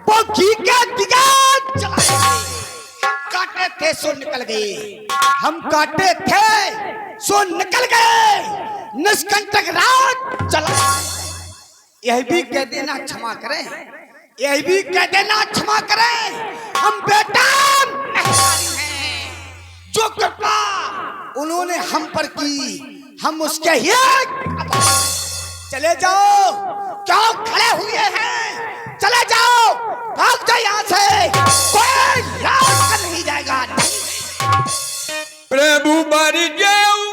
वो घी के दिया चलाए। काटे थे सो निकल गए, हम काटे थे सो निकल गए, निष्कंटक रात चला। यह भी कह देना क्षमा करें, यह भी कह देना क्षमा करें, हम बेटा मेहरबानी हैं। जो कृपा उन्होंने हम पर की, हम उसके ही चले जाओ। क्यों खड़े हुए हैं, चले जाओ, भाग जाओ यहाँ से, कोई राज कर नहीं जाएगा। प्रभु बर जाऊ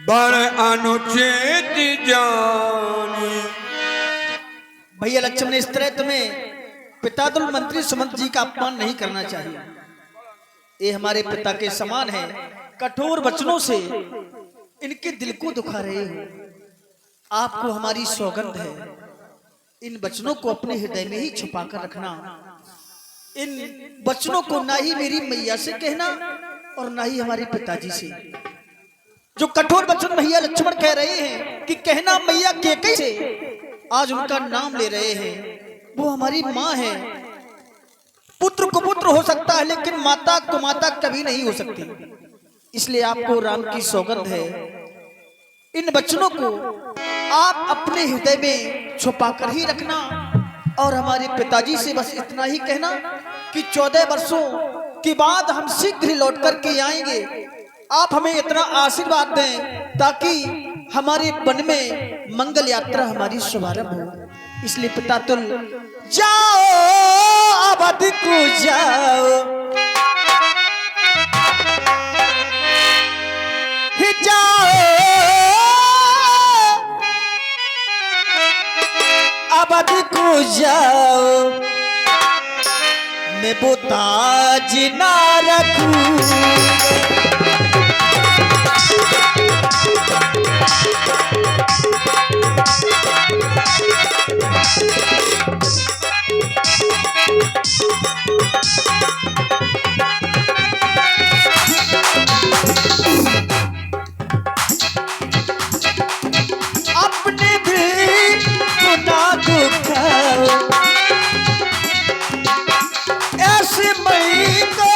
बड़ अनुचित जानी। भैया लक्ष्मण, इस तरह तुम्हें पितादुल मंत्री सुमंत जी का अपमान नहीं करना चाहिए। ये हमारे पिता के समान है। कठोर वचनों से इनके दिल को दुखा रहे हो। आपको हमारी सौगंध है, इन वचनों को अपने हृदय में ही छुपा कर रखना। इन वचनों को ना ही मेरी मैया से कहना और ना ही हमारे पिताजी से। जो कठोर वचन भैया लक्ष्मण कह रहे हैं कि कहना मैया केकई से, आज उनका नाम ले रहे हैं। वो हमारी माँ है। पुत्र कुपुत्र हो सकता है, लेकिन माता कुमाता कभी नहीं हो सकती। इसलिए आपको राम की सौगंध है, इन वचनों को आप अपने हृदय में छुपा कर ही रखना। और हमारे पिताजी से बस इतना ही कहना कि 14 वर्षों के बाद हम शीघ्र लौट कर के आएंगे। आप हमें इतना आशीर्वाद दें ताकि हमारे वन में मंगल यात्रा हमारी शुभारंभ हो। इसलिए पिता तुल जाओ, अवध को जाओ, अवध को जाओ, मैं वो ताज ना रखूं। अपने दिल को ना दुखाओ, ऐसे मई को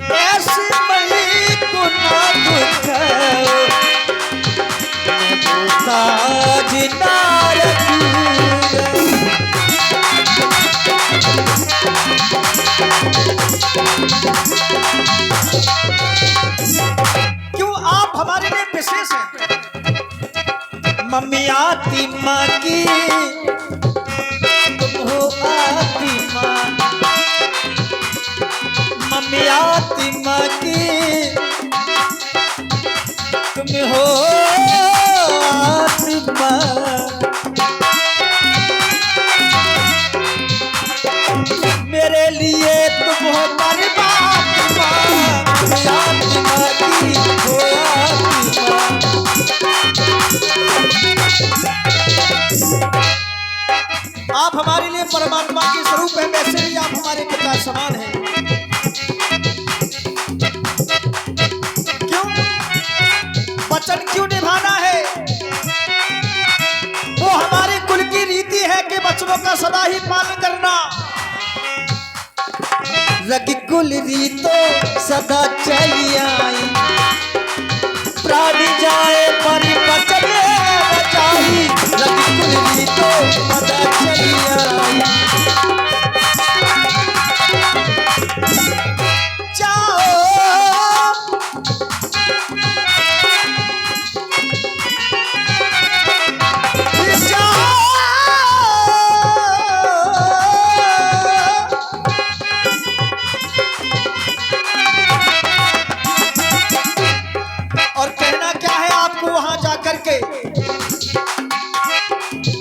ऐसे मई को ना दुखाओ, मैं ताज ना रखूंगा। क्यों आप हमारे लिए विशेष हैं। मम्मी आती माँ की, तुम हो आती माँ। मम्मी आती माँ की, तुम हो आती माँ। मेरे लिए तुम हो मेरी बात माँ। आती माँ की, हो आती माँ। आप हमारे लिए परमात्मा के स्वरूप हैं, वैसे ही आप हमारे पिता समान हैं। क्यों वचन क्यों निभाना है? वो हमारे कुल की रीति है कि वचनों का सदा ही पालन करना। रग कुल रीतो सदा चली आई, प्राण जाए पर वचन बचाई। रग कुल रीतो सदा चली आई, जाओ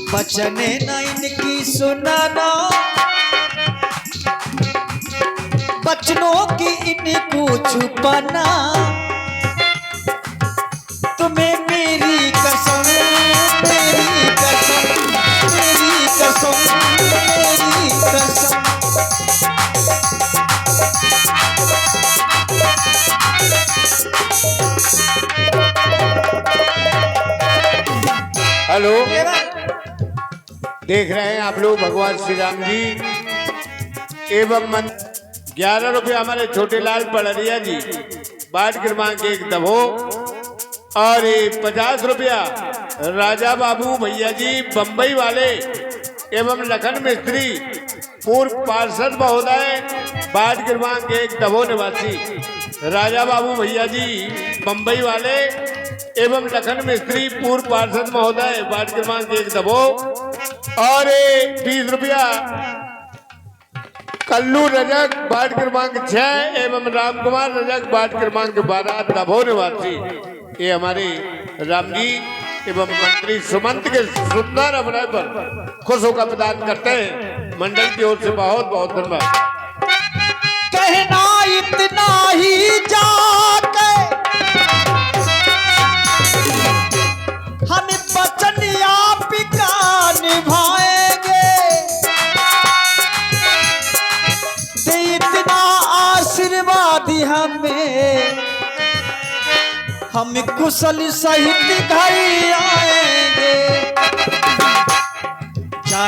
वचन न इनकी सुनाना, बचनों की इनको छुपाना, तुम्हें मेरी कसम, मेरी कसम, मेरी कसम, मेरी कसम। हेलो, देख रहे हैं आप लोग भगवान श्री राम जी एवं 11 रुपये हमारे छोटे लाल पड़रिया जी वार्ड क्रमांक 1 दबो, और 50 रुपया राजा बाबू भैया जी बम्बई वाले एवं लखन मिस्त्री पूर्व पार्षद महोदय वार्ड क्रमांक 1 दबो निवासी राजा बाबू भैया जी बम्बई वाले एवं लखन मिस्त्री पूर्व पार्षद महोदय वार्ड क्रमांक 1 दबो, और 20 रुपया कल्लू रजक वार्ड क्रमांक 6 एवं राम कुमार रजक वार्ड क्रमांक 12 दबो निवासी। ये हमारे राम जी एवं मंत्री सुमंत के सुंदर अभिनय पर खुशियों का प्रदान करते हैं। मंडल की ओर से बहुत बहुत धन्यवाद। कहना इतना ही जाके हम वचन आप का निभाएंगे, दे इतना आशीर्वाद हमें, हम कुशल सहित घर आएंगे। जा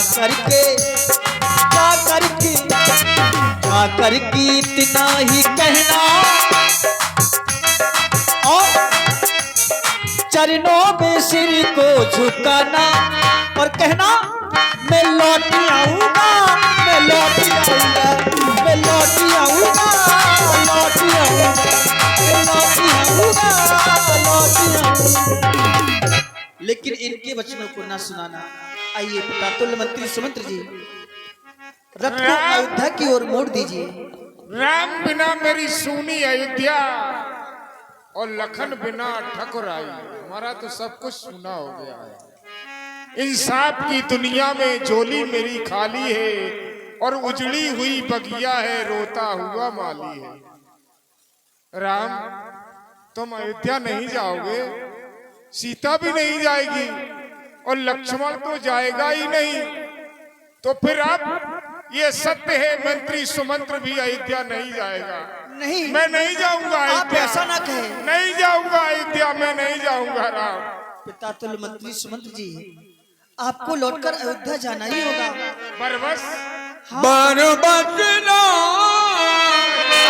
करके इतना ही कहना और चरणों में सिर को झुकाना और कहना मैं लौट आऊंगा, मैं लौट आऊंगा, मैं लौट आऊंगा, लौट आऊंगा, लौट आऊंगा, लौट आऊंगा। लेकिन इनके वचनों को ना सुनाना। आइए पितातुल्य मंत्री सुमंत्र जी, रथ को अयोध्या की ओर मोड़ दीजिए। राम बिना मेरी सूनी अयोध्या और लखन बिना ठकुराई। हमारा तो सब कुछ सुना हो गया है। इंसाफ की दुनिया में झोली मेरी खाली है और उजड़ी हुई बगिया है, रोता हुआ माली है। राम, तुम अयोध्या नहीं जाओगे, सीता भी नहीं जाएगी और लक्ष्मण तो जाएगा ही नहीं। तो फिर अब ये सत्य है, मंत्री सुमंत्र भी अयोध्या नहीं जाएगा। नहीं, मैं नहीं जाऊंगा आप अयोध्या। ऐसा ना कहें। नहीं जाऊंगा अयोध्या, मैं नहीं जाऊंगा राम। पितातुल्य मंत्री सुमंत्र जी, आपको लौटकर अयोध्या जाना ही होगा। बरबस बर बचना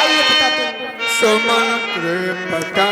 आइए पितातुल्य। सुमंत्र पता